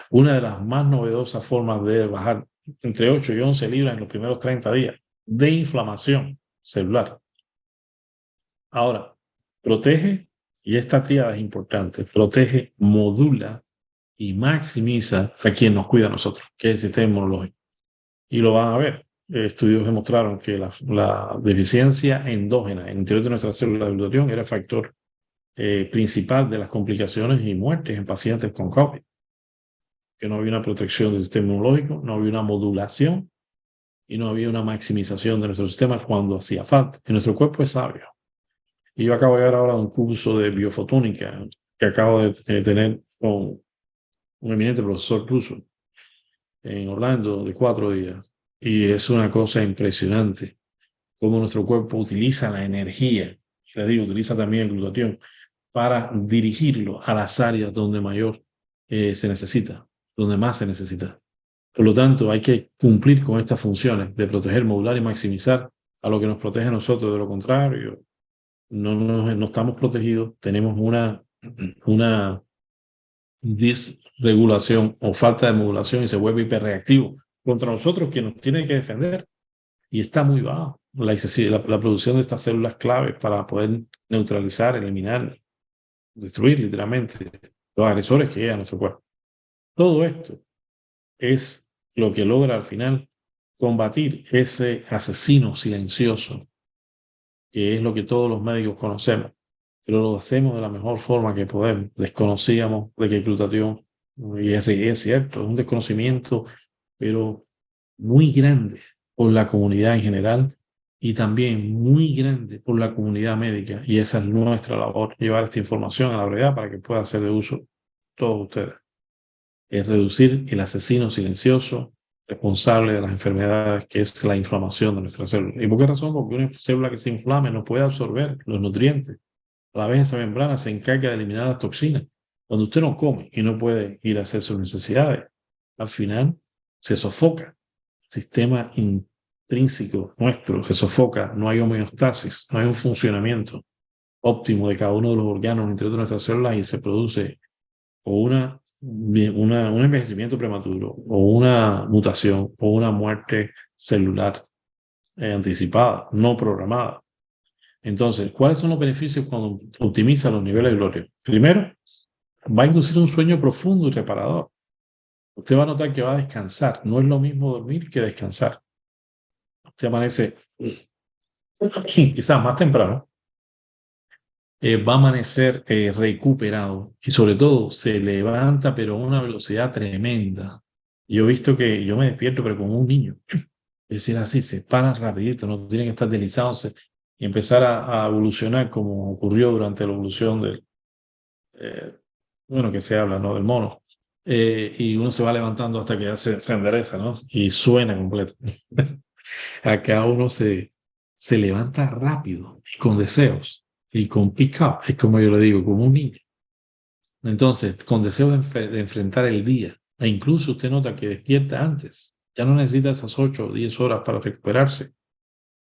una de las más novedosas formas de bajar entre 8 y 11 libras en los primeros 30 días de inflamación celular. Ahora, protege, y esta tríada es importante, protege, modula y maximiza a quien nos cuida a nosotros, que es el sistema inmunológico. Y lo van a ver. Estudios demostraron que la deficiencia endógena en el interior de nuestras células de glutatión era factor principal de las complicaciones y muertes en pacientes con COVID. Que no había una protección del sistema inmunológico, no había una modulación y no había una maximización de nuestro sistema cuando hacía falta. Y nuestro cuerpo es sabio. Y yo acabo de ver ahora un curso de biofotónica que acabo de tener con un eminente profesor ruso en Orlando de 4 días. Y es una cosa impresionante cómo nuestro cuerpo utiliza la energía, les digo, utiliza también el glutatión para dirigirlo a las áreas donde mayor se necesita, donde más se necesita. Por lo tanto, hay que cumplir con estas funciones de proteger, modular y maximizar a lo que nos protege a nosotros. De lo contrario, no estamos protegidos, tenemos una disregulación o falta de modulación y se vuelve hiperreactivo contra nosotros, que nos tiene que defender, y está muy bajo la producción de estas células clave para poder neutralizar, eliminar, destruir literalmente los agresores que llegan a nuestro cuerpo. Todo esto es lo que logra al final combatir ese asesino silencioso, que es lo que todos los médicos conocemos, pero lo hacemos de la mejor forma que podemos. Desconocíamos de que el glutatión, y es cierto, es un desconocimiento, pero muy grande por la comunidad en general y también muy grande por la comunidad médica. Y esa es nuestra labor, llevar esta información a la brevedad para que pueda ser de uso todos ustedes. Es reducir el asesino silencioso responsable de las enfermedades, que es la inflamación de nuestras células. ¿Y por qué razón? Porque una célula que se inflame no puede absorber los nutrientes. A la vez esa membrana se encarga de eliminar las toxinas. Cuando usted no come y no puede ir a hacer sus necesidades, al final se sofoca. El sistema intrínseco nuestro se sofoca, no hay homeostasis, no hay un funcionamiento óptimo de cada uno de los órganos entre nuestras células y se produce o un envejecimiento prematuro, o una mutación, o una muerte celular anticipada, no programada. Entonces, ¿cuáles son los beneficios cuando optimiza los niveles de glutatión? Primero, va a inducir un sueño profundo y reparador. Usted va a notar que va a descansar. No es lo mismo dormir que descansar. Usted amanece quizás más temprano, va a amanecer recuperado y sobre todo se levanta pero a una velocidad tremenda. Yo he visto que yo me despierto pero como un niño. Es decir, así, se para rapidito, no tiene que estar deslizándose y empezar a evolucionar como ocurrió durante la evolución del, eh, bueno, que se habla, ¿no? Del mono. Y uno se va levantando hasta que ya se endereza, ¿no? Y suena completo. Acá uno se levanta rápido y con deseos y con pick-up, es como yo le digo, como un niño. Entonces, con deseo de enfrentar el día, e incluso usted nota que despierta antes, ya no necesita esas 8 o 10 horas para recuperarse,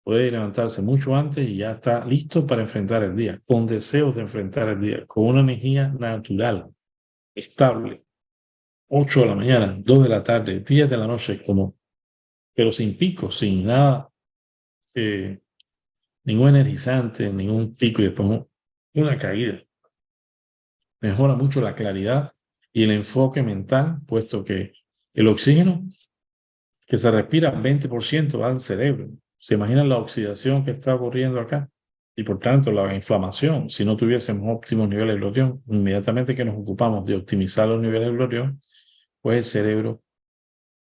puede levantarse mucho antes y ya está listo para enfrentar el día, con deseos de enfrentar el día, con una energía natural, estable, 8 de la mañana, 2 de la tarde, 10 de la noche, como, pero sin pico, sin nada, ningún energizante, ningún pico y después una caída. Mejora mucho la claridad y el enfoque mental, puesto que el oxígeno que se respira 20% va al cerebro. ¿Se imaginan la oxidación que está ocurriendo acá? Y por tanto la inflamación. Si no tuviésemos óptimos niveles de glutatión, inmediatamente que nos ocupamos de optimizar los niveles de glutatión, pues el cerebro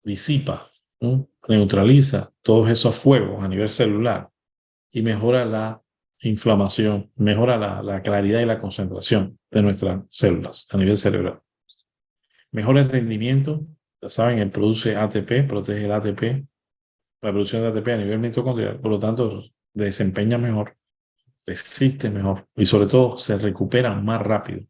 disipa, ¿no? Neutraliza todos esos fuegos a nivel celular y mejora la inflamación, mejora la claridad y la concentración de nuestras células a nivel cerebral. Mejora el rendimiento, ya saben, él produce ATP, protege el ATP, la producción de ATP a nivel mitocondrial, por lo tanto desempeña mejor, resiste mejor y sobre todo se recupera más rápido.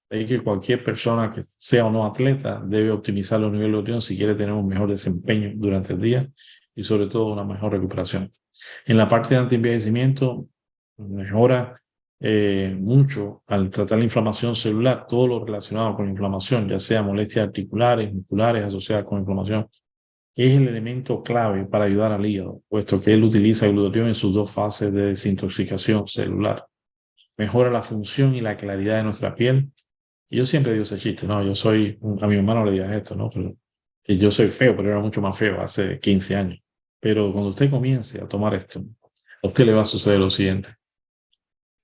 De ahí que cualquier persona que sea o no atleta debe optimizar los niveles de glutatión si quiere tener un mejor desempeño durante el día y sobre todo una mejor recuperación. En la parte de antienvejecimiento mejora mucho al tratar la inflamación celular, todo lo relacionado con la inflamación, ya sea molestias articulares, musculares asociadas con inflamación, que es el elemento clave para ayudar al hígado, puesto que él utiliza el glutatión en sus 2 fases de desintoxicación celular. Mejora la función y la claridad de nuestra piel. Y yo siempre digo ese chiste, ¿no? Yo soy, a mi hermano le digas esto, ¿no? Pero, que yo soy feo, pero era mucho más feo hace 15 años. Pero cuando usted comience a tomar esto, a usted le va a suceder lo siguiente.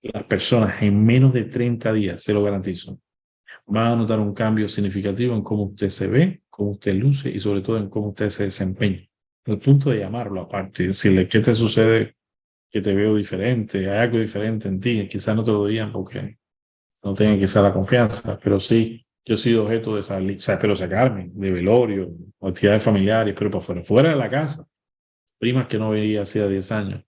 Las personas en menos de 30 días, se lo garantizo, van a notar un cambio significativo en cómo usted se ve, cómo usted luce y sobre todo en cómo usted se desempeña. El punto de llamarlo aparte y decirle, ¿qué te sucede que te veo diferente, hay algo diferente en ti. Quizás no te lo digan porque no tengan quizás la confianza, pero sí, yo he sido objeto de pero sacarme de velorio, actividades familiares, pero para fuera de la casa, primas que no veía hacía 10 años,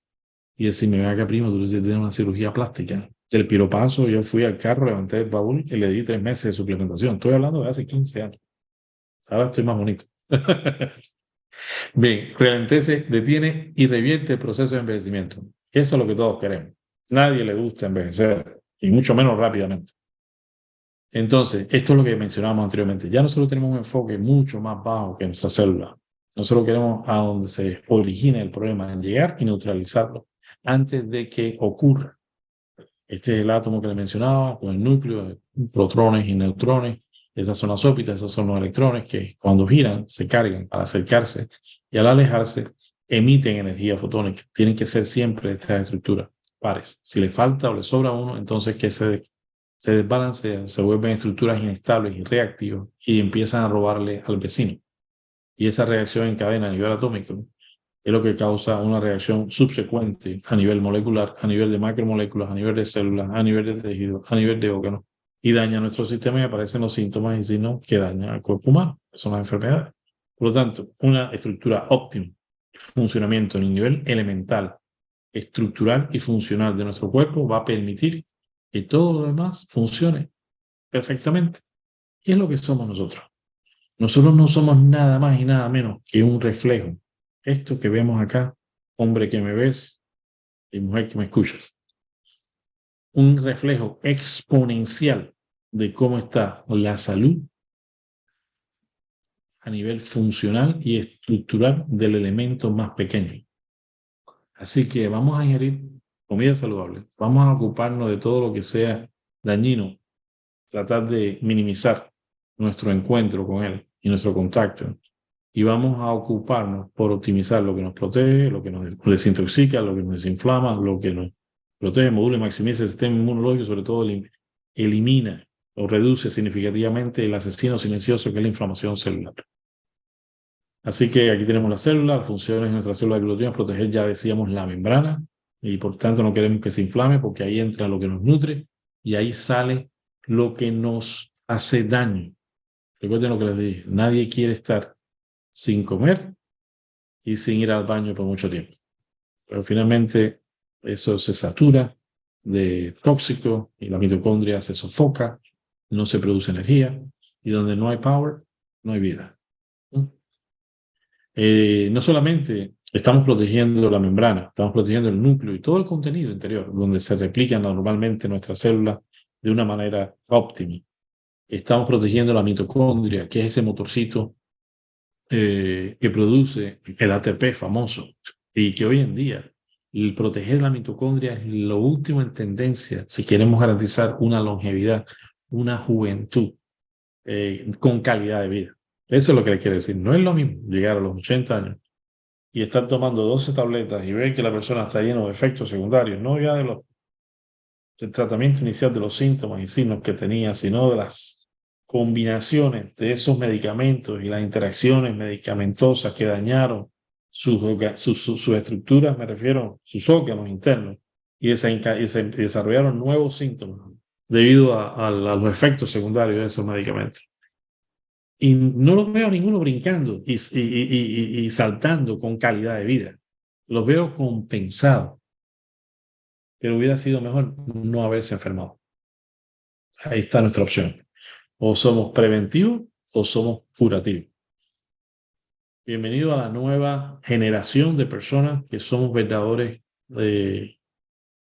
y decirme, venga acá, primo, tú necesitas una cirugía plástica. Del piropazo, yo fui al carro, levanté el baúl y le di 3 meses de suplementación. Estoy hablando de hace 15 años. Ahora estoy más bonito. Bien, Clementeses detiene y revierte el proceso de envejecimiento. Eso es lo que todos queremos. Nadie le gusta envejecer, y mucho menos rápidamente. Entonces, esto es lo que mencionábamos anteriormente. Ya nosotros tenemos un enfoque mucho más bajo que nuestra célula. Nosotros queremos a donde se origina el problema, en llegar y neutralizarlo antes de que ocurra. Este es el átomo que le mencionaba, con el núcleo, protones y neutrones. Estas son las órbitas, esos son los electrones que cuando giran se cargan para acercarse y al alejarse emiten energía fotónica. Tienen que ser siempre estas estructuras pares. Si le falta o le sobra uno, entonces que se desbalancean, se vuelven estructuras inestables y reactivas y empiezan a robarle al vecino. Y esa reacción en cadena a nivel atómico es lo que causa una reacción subsecuente a nivel molecular, a nivel de macromoléculas, a nivel de células, a nivel de tejidos, a nivel de órganos, y daña nuestro sistema y aparecen los síntomas y signos que dañan al cuerpo humano, que son las enfermedades. Por lo tanto, una estructura óptima, funcionamiento en el nivel elemental, estructural y funcional de nuestro cuerpo va a permitir que todo lo demás funcione perfectamente. ¿Qué es lo que somos nosotros? Nosotros no somos nada más y nada menos que un reflejo. Esto que vemos acá, hombre que me ves y mujer que me escuchas, un reflejo exponencial de cómo está la salud a nivel funcional y estructural del elemento más pequeño. Así que vamos a ingerir comida saludable, vamos a ocuparnos de todo lo que sea dañino, tratar de minimizar nuestro encuentro con él y nuestro contacto. Y vamos a ocuparnos por optimizar lo que nos protege, lo que nos desintoxica, lo que nos desinflama, lo que nos protege, modula y maximiza el sistema inmunológico, sobre todo elimina o reduce significativamente el asesino silencioso que es la inflamación celular. Así que aquí tenemos la célula, las funciones de nuestra célula de glutatión, proteger, ya decíamos, la membrana, y por tanto no queremos que se inflame porque ahí entra lo que nos nutre y ahí sale lo que nos hace daño. Recuerden lo que les dije, nadie quiere estar sin comer y sin ir al baño por mucho tiempo. Pero finalmente eso se satura de tóxico y la mitocondria se sofoca, no se produce energía y donde no hay power, no hay vida. No solamente estamos protegiendo la membrana, estamos protegiendo el núcleo y todo el contenido interior, donde se replican normalmente nuestras células de una manera óptima. Estamos protegiendo la mitocondria, que es ese motorcito que produce el ATP famoso y que hoy en día el proteger la mitocondria es lo último en tendencia si queremos garantizar una longevidad, una juventud con calidad de vida. Eso es lo que le quiere decir. No es lo mismo llegar a los 80 años y estar tomando 12 tabletas y ver que la persona está llena de efectos secundarios, no ya del tratamiento inicial de los síntomas y signos que tenía, sino de las combinaciones de esos medicamentos y las interacciones medicamentosas que dañaron sus estructuras, me refiero, sus órganos internos, y desarrollaron nuevos síntomas debido a los efectos secundarios de esos medicamentos. Y no los veo ninguno brincando y saltando con calidad de vida. Los veo compensados. Pero hubiera sido mejor no haberse enfermado. Ahí está nuestra opción. O somos preventivos o somos curativos. Bienvenido a la nueva generación de personas que somos verdaderos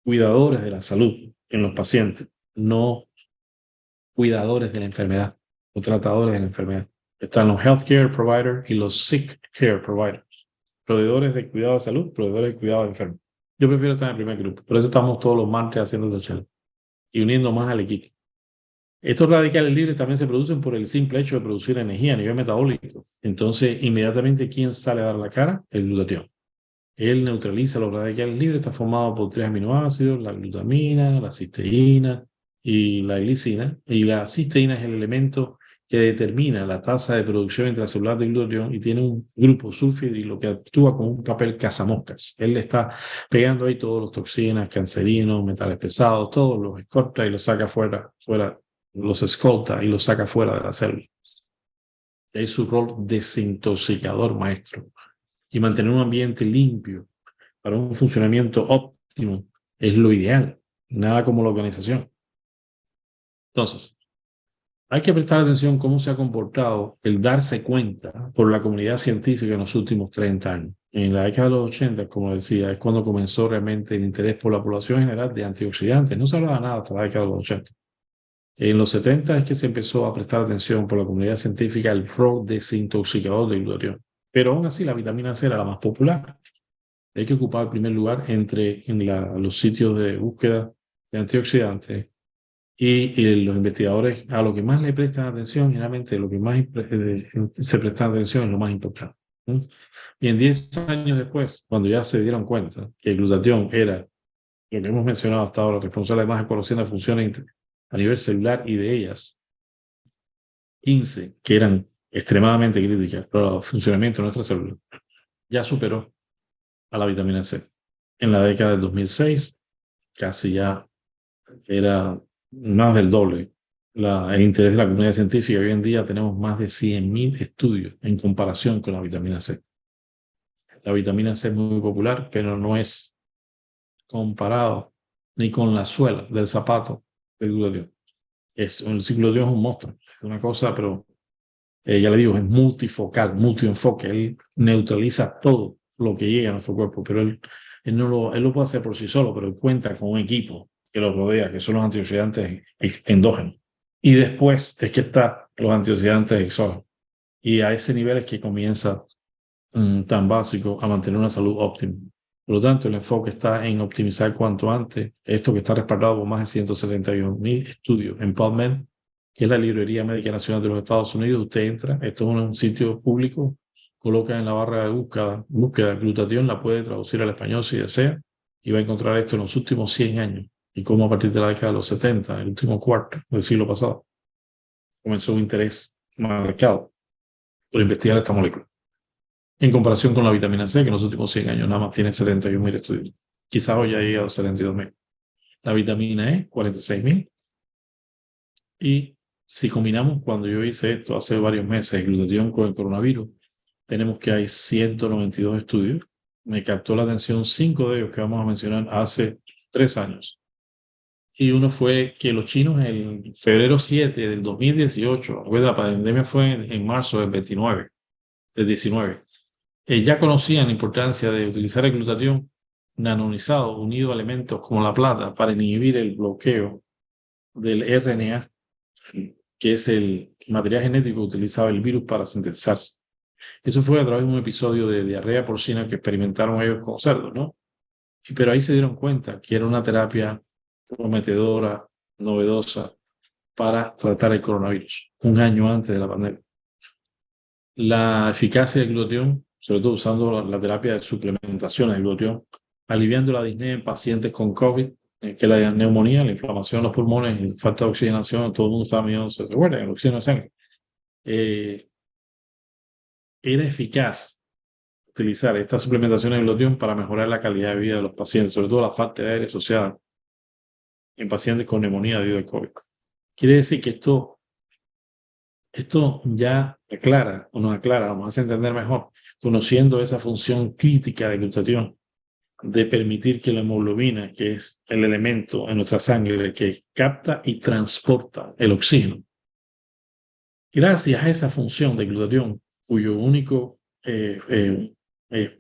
cuidadores de la salud en los pacientes, no cuidadores de la enfermedad o tratadores de la enfermedad. Están los healthcare providers y los sick care providers. Proveedores de cuidado de salud, proveedores de cuidado de enfermos. Yo prefiero estar en el primer grupo. Por eso estamos todos los martes haciendo el chat y uniendo más al equipo. Estos radicales libres también se producen por el simple hecho de producir energía a nivel metabólico. Entonces, inmediatamente, ¿quién sale a dar la cara? El glutatión. Él neutraliza los radicales libres, está formado por 3 aminoácidos, la glutamina, la cisteína y la glicina. Y la cisteína es el elemento que determina la tasa de producción intracelular de glutatión y tiene un grupo sulfhidrilo que actúa como un papel cazamoscas. Él le está pegando ahí todos los toxinas, cancerinos, metales pesados, todos los escolta y los saca fuera, los escolta y los saca fuera de la célula. Es su rol desintoxicador maestro. Y mantener un ambiente limpio para un funcionamiento óptimo es lo ideal. Nada como la organización. Entonces, hay que prestar atención cómo se ha comportado el darse cuenta por la comunidad científica en los últimos 30 años. En la década de los 80, como decía, es cuando comenzó realmente el interés por la población general de antioxidantes. No se hablaba nada hasta la década de los 80. En los 70 es que se empezó a prestar atención por la comunidad científica al rol desintoxicador del glutatión. Pero aún así la vitamina C era la más popular. Hay que ocupar el primer lugar los sitios de búsqueda de antioxidantes y los investigadores a lo que más le prestan atención, generalmente lo que más se presta atención es lo más importante. Y en 10 años después, cuando ya se dieron cuenta que el glutatión era lo que hemos mencionado hasta ahora, responsable de más de 400 funciones a nivel celular y de ellas 15 que eran extremadamente críticas para el funcionamiento de nuestra célula, ya superó a la vitamina C. En la década del 2006, casi ya era más del doble el interés de la comunidad científica. Hoy en día tenemos más de 100.000 estudios en comparación con la vitamina C. La vitamina C es muy popular, pero no es comparado ni con la suela del zapato del glutatión. El glutatión es un monstruo, es una cosa, pero ya le digo, es multifocal, multienfoque. Él neutraliza todo lo que llega a nuestro cuerpo, pero él lo puede hacer por sí solo, pero él cuenta con un equipo que lo rodea, que son los antioxidantes endógenos. Y después es que están los antioxidantes exógenos. Y a ese nivel es que comienza tan básico a mantener una salud óptima. Por lo tanto, el enfoque está en optimizar cuanto antes esto que está respaldado por más de 171.000 estudios en PubMed, que es la Librería Médica Nacional de los Estados Unidos. Usted entra, esto es un sitio público, coloca en la barra de búsqueda glutatión, la puede traducir al español si desea, y va a encontrar esto en los últimos 100 años, y cómo a partir de la década de los 70, el último cuarto del siglo pasado, comenzó un interés marcado por investigar esta molécula. En comparación con la vitamina C, que en los últimos 100 años nada más tiene 71.000 estudios. Quizás hoy ya llegue a los 72.000. La vitamina E, 46.000. Y si combinamos, cuando yo hice esto hace varios meses, el glutatión con el coronavirus, tenemos que hay 192 estudios. Me captó la atención 5 de ellos que vamos a mencionar hace 3 años. Y uno fue que los chinos en febrero 7 del 2018, la pandemia fue en marzo del 19, ya conocían la importancia de utilizar el glutatión nanonizado unido a elementos como la plata para inhibir el bloqueo del RNA, que es el material genético que utilizaba el virus para sintetizarse. Eso fue a través de un episodio de diarrea porcina que experimentaron ellos con cerdos, ¿no? Pero ahí se dieron cuenta que era una terapia prometedora, novedosa, para tratar el coronavirus, un año antes de la pandemia. La eficacia del glutatión, sobre todo usando la terapia de suplementación del glutatión, aliviando la disnea en pacientes con COVID, que la neumonía, la inflamación en los pulmones, la falta de oxigenación, todo el mundo estaba midiendo, ¿se recuerdan? El oxígeno de sangre. Era eficaz utilizar esta suplementación de glutatión para mejorar la calidad de vida de los pacientes, sobre todo la falta de aire asociada en pacientes con neumonía debido al COVID. Quiere decir que esto ya aclara, o nos aclara, nos hace entender mejor, conociendo esa función crítica de glutatión, de permitir que la hemoglobina, que es el elemento en nuestra sangre que capta y transporta el oxígeno, gracias a esa función de glutatión, cuyo único,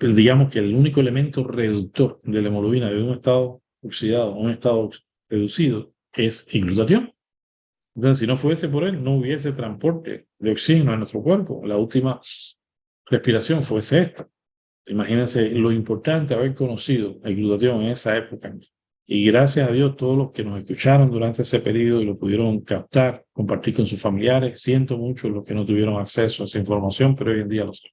digamos que el único elemento reductor de la hemoglobina de un estado oxidado a un estado reducido es el glutatión. Entonces, si no fuese por él, no hubiese transporte de oxígeno en nuestro cuerpo. La última respiración fuese esta. Imagínense lo importante de haber conocido el glutatión en esa época. Y gracias a Dios, todos los que nos escucharon durante ese periodo y lo pudieron captar, compartir con sus familiares. Siento mucho los que no tuvieron acceso a esa información, pero hoy en día lo son.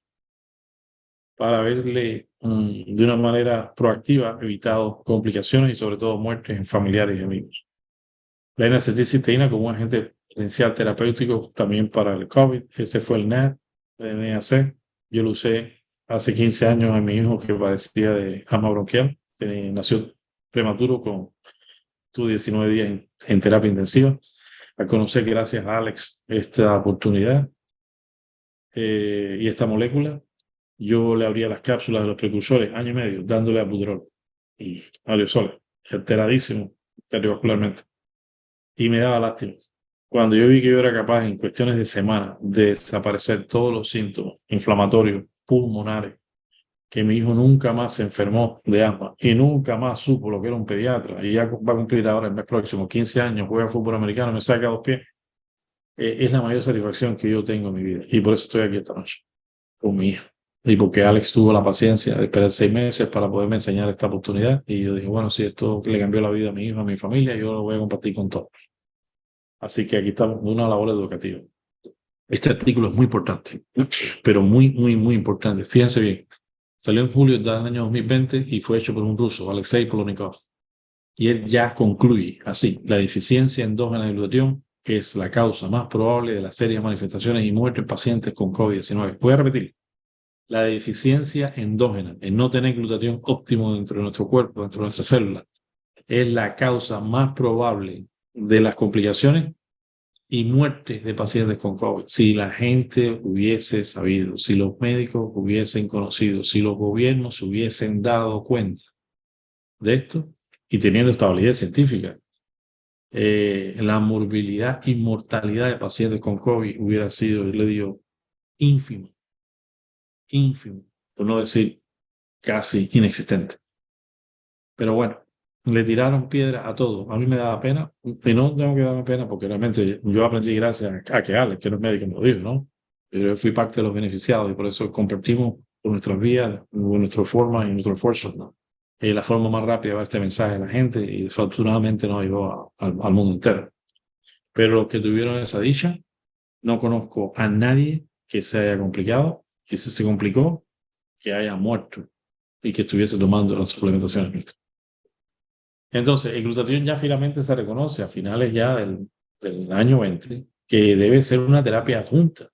Para haberle de una manera proactiva evitado complicaciones y sobre todo muertes en familiares y amigos. La N-acetilcisteína como un agente potencial terapéutico también para el COVID. Ese fue el NAC. Yo lo usé hace 15 años en mi hijo que padecía de asma bronquial, que nació prematuro tuvo 19 días en terapia intensiva. A conocer, gracias a Alex, esta oportunidad y esta molécula. Yo le abría las cápsulas de los precursores, año y medio, dándole albuterol y aerosoles, alteradísimo cardiovascularmente. Y me daba lástima. Cuando yo vi que yo era capaz en cuestiones de semanas de desaparecer todos los síntomas inflamatorios pulmonares, que mi hijo nunca más se enfermó de asma y nunca más supo lo que era un pediatra, y ya va a cumplir ahora el mes próximo 15 años, juega fútbol americano, me saca 2 pies, es la mayor satisfacción que yo tengo en mi vida. Y por eso estoy aquí esta noche, con mi hija. Y porque Alex tuvo la paciencia de esperar 6 meses para poderme enseñar esta oportunidad. Y yo dije, bueno, si esto le cambió la vida a mi hijo, a mi familia, yo lo voy a compartir con todos. Así que aquí estamos en una labor educativa. Este artículo es muy importante, pero muy, muy, muy importante. Fíjense bien. Salió en julio del año 2020 y fue hecho por un ruso, Alexei Polonikov. Y él ya concluye así: la deficiencia endógena de glutatión es la causa más probable de las serias manifestaciones y muertes en pacientes con COVID-19. Voy a repetir: la deficiencia endógena, el no tener glutatión óptimo dentro de nuestro cuerpo, dentro de nuestras células, es la causa más probable de las complicaciones y muertes de pacientes con COVID. Si la gente hubiese sabido, si los médicos hubiesen conocido, si los gobiernos se hubiesen dado cuenta de esto y teniendo esta validez científica, la morbilidad y mortalidad de pacientes con COVID hubiera sido, le digo, ínfima, por no decir casi inexistente. Pero bueno, le tiraron piedra a todo. A mí me daba pena, y no tengo que darme pena porque realmente yo aprendí gracias a que Alex, que no es médico, me lo dijo, ¿no? Pero yo fui parte de los beneficiados y por eso compartimos con nuestras vías, con nuestra forma y nuestro esfuerzo, ¿no? La forma más rápida de dar este mensaje a la gente, y afortunadamente no llegó al mundo entero. Pero los que tuvieron esa dicha, no conozco a nadie que se haya complicado, que se complicó, que haya muerto y que estuviese tomando las suplementaciones. Entonces, el glutatión ya finalmente se reconoce a finales ya del año 20 que debe ser una terapia adjunta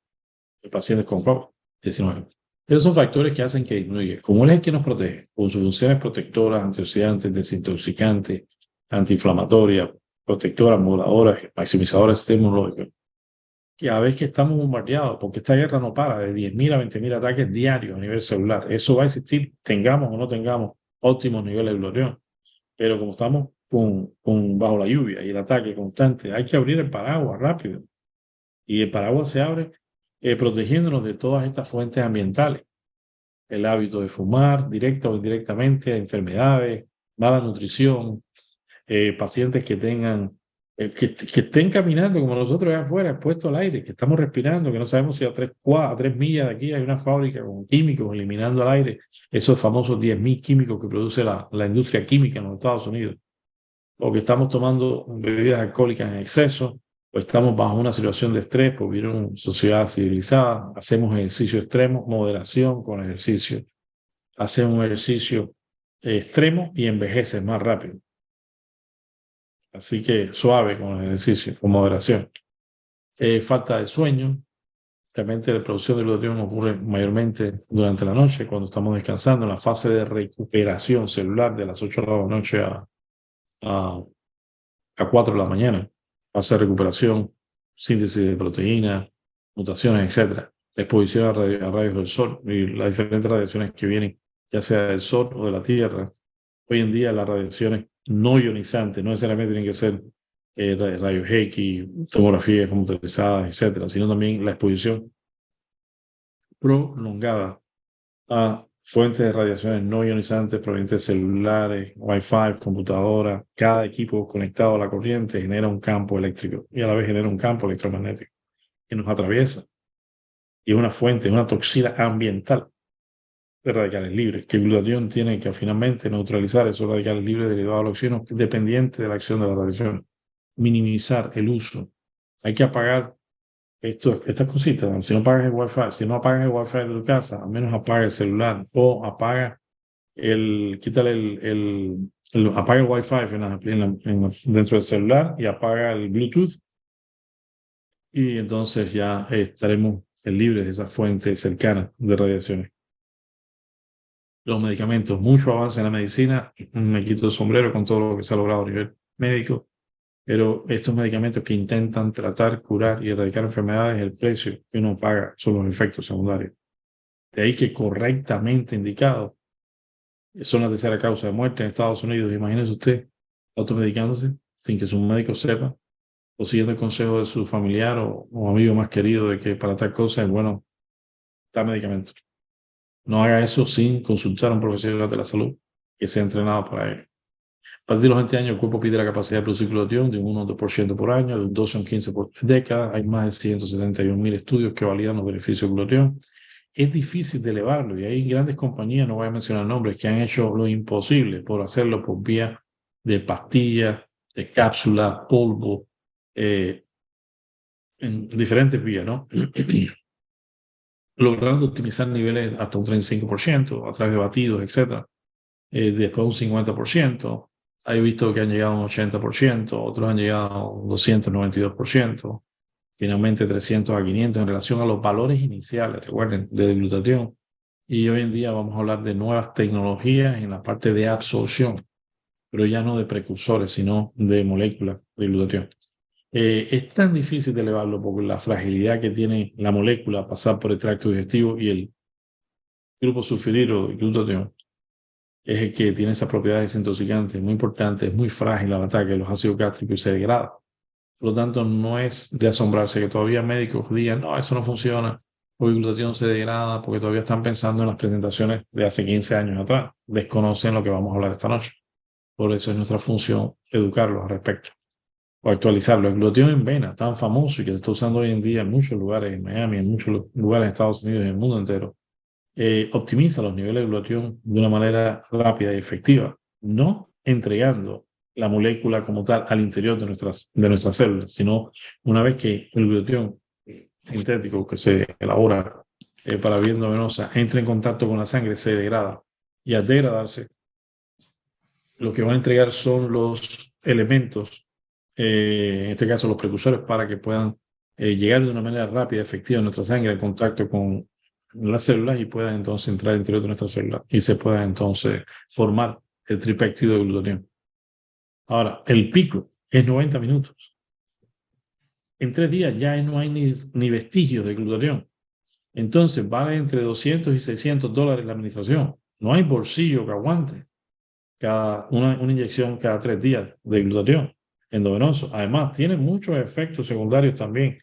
de pacientes con COVID-19. Esos son factores que hacen que disminuya. Como él es el que nos protege, con sus funciones protectoras, antioxidantes, desintoxicantes, antiinflamatorias, protectoras, moduladoras, maximizadoras termológicas, que a veces que estamos bombardeados, porque esta guerra no para, de 10.000 a 20.000 ataques diarios a nivel celular. Eso va a existir, tengamos o no tengamos óptimos niveles de glutatión. Pero como estamos bajo la lluvia y el ataque constante, hay que abrir el paraguas rápido. Y el paraguas se abre protegiéndonos de todas estas fuentes ambientales. El hábito de fumar, directa o indirectamente, enfermedades, mala nutrición, pacientes que tengan, que estén caminando como nosotros allá afuera, expuestos al aire, que estamos respirando, que no sabemos si a 3 millas de aquí hay una fábrica con químicos eliminando al aire esos famosos 10.000 químicos que produce la industria química en los Estados Unidos, o que estamos tomando bebidas alcohólicas en exceso, o estamos bajo una situación de estrés por vivir en una sociedad civilizada, hacemos ejercicio extremo, moderación con ejercicio, hacemos un ejercicio extremo y envejeces más rápido. Así que suave con el ejercicio, con moderación. Falta de sueño. Realmente la producción de glutatión ocurre mayormente durante la noche, cuando estamos descansando, en la fase de recuperación celular de las 8 de la noche a 4 de la mañana. Fase de recuperación, síntesis de proteínas, mutaciones, etc. La exposición a rayos del sol y las diferentes radiaciones que vienen, ya sea del sol o de la Tierra. Hoy en día las radiaciones no ionizantes no necesariamente tienen que ser rayos X, tomografías computarizadas, etcétera, sino también la exposición prolongada a fuentes de radiaciones no ionizantes provenientes de celulares, Wi-Fi, computadoras. Cada equipo conectado a la corriente genera un campo eléctrico y a la vez genera un campo electromagnético que nos atraviesa. Y es una fuente, es una toxina ambiental de radicales libres, que el glutatión tiene que finalmente neutralizar esos radicales libres derivados del oxígeno, dependiente de la acción de la radiación. Minimizar el uso. Hay que apagar estas cositas. Si no apagas el Wi-Fi, si no apagas el Wi-Fi de tu casa, al menos apaga el celular o apaga quítale apaga el Wi-Fi dentro del celular y apaga el Bluetooth y entonces ya estaremos libres de esa fuente cercana de radiaciones. Los medicamentos, mucho avance en la medicina, me quito el sombrero con todo lo que se ha logrado a nivel médico, pero estos medicamentos que intentan tratar, curar y erradicar enfermedades, el precio que uno paga son los efectos secundarios. De ahí que correctamente indicado son la tercera causa de muerte en Estados Unidos. Imagínese usted automedicándose sin que su médico sepa, o siguiendo el consejo de su familiar o amigo más querido de que para tal cosa es bueno dar medicamentos. No haga eso sin consultar a un profesional de la salud que sea entrenado para ello. A partir de los 20 años, el cuerpo pide la capacidad de producir glutatión de un 1 o 2% por año, de un 12 a un 15 por década. Hay más de 171.000 estudios que validan los beneficios del glutatión. Es difícil de elevarlo y hay grandes compañías, no voy a mencionar nombres, que han hecho lo imposible por hacerlo por vía de pastillas, de cápsulas, polvo, en diferentes vías, ¿no? Logrando optimizar niveles hasta un 35% a través de batidos, etc. Después un 50%. He visto que han llegado a un 80%, otros han llegado a un 292%, finalmente 300 a 500 en relación a los valores iniciales, recuerden, del glutatión. Y hoy en día vamos a hablar de nuevas tecnologías en la parte de absorción, pero ya no de precursores, sino de moléculas de glutatión. Es tan difícil de elevarlo porque la fragilidad que tiene la molécula pasar por el tracto digestivo y el grupo sulfhidriluro de glutatión es el que tiene esas propiedades desintoxicantes muy importantes, es muy frágil al ataque de los ácidos gástricos y se degrada. Por lo tanto, no es de asombrarse que todavía médicos digan, no, eso no funciona, o el glutatión se degrada, porque todavía están pensando en las presentaciones de hace 15 años atrás. Desconocen lo que vamos a hablar esta noche. Por eso es nuestra función educarlos al respecto o actualizarlo. El glutatión en vena, tan famoso y que se está usando hoy en día en muchos lugares, en Miami, en muchos lugares en Estados Unidos y en el mundo entero, optimiza los niveles de glutatión de una manera rápida y efectiva, no entregando la molécula como tal al interior de nuestras células, sino una vez que el glutatión sintético que se elabora para vía endovenosa entra en contacto con la sangre, se degrada y al degradarse, lo que va a entregar son los elementos, en este caso los precursores, para que puedan llegar de una manera rápida y efectiva a nuestra sangre en contacto con las células y puedan entonces entrar interior de nuestras células y se pueda entonces formar el tripéptido de glutatión. Ahora, el pico es 90 minutos. En 3 días ya no hay ni vestigios de glutatión. Entonces vale entre $200 y $600 la administración. No hay bolsillo que aguante una inyección cada 3 días de glutatión endovenoso. Además, tiene muchos efectos secundarios también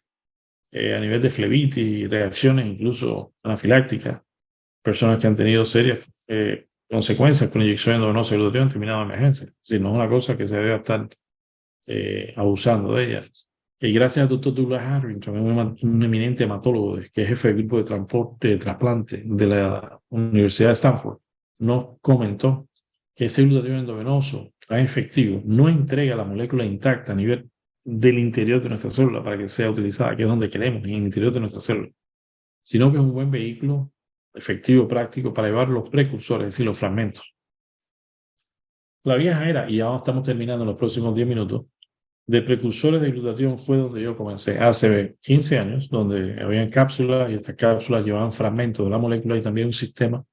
a nivel de flebitis, reacciones incluso anafilácticas. Personas que han tenido serias consecuencias con inyección endovenosa de glutatión han terminado en emergencia. Si no es una cosa que se debe estar abusando de ella. Y gracias al doctor Douglas Harrington, un eminente hematólogo que es jefe del grupo de trasplante de la Universidad de Stanford, nos comentó que ese glutatión endovenoso tan efectivo no entrega la molécula intacta a nivel del interior de nuestra célula para que sea utilizada, que es donde queremos, en el interior de nuestra célula, sino que es un buen vehículo efectivo, práctico, para llevar los precursores, es decir, los fragmentos. La vieja era, y ya estamos terminando en los próximos 10 minutos, de precursores de glutatión fue donde yo comencé hace 15 años, donde habían cápsulas y estas cápsulas llevaban fragmentos de la molécula y también un sistema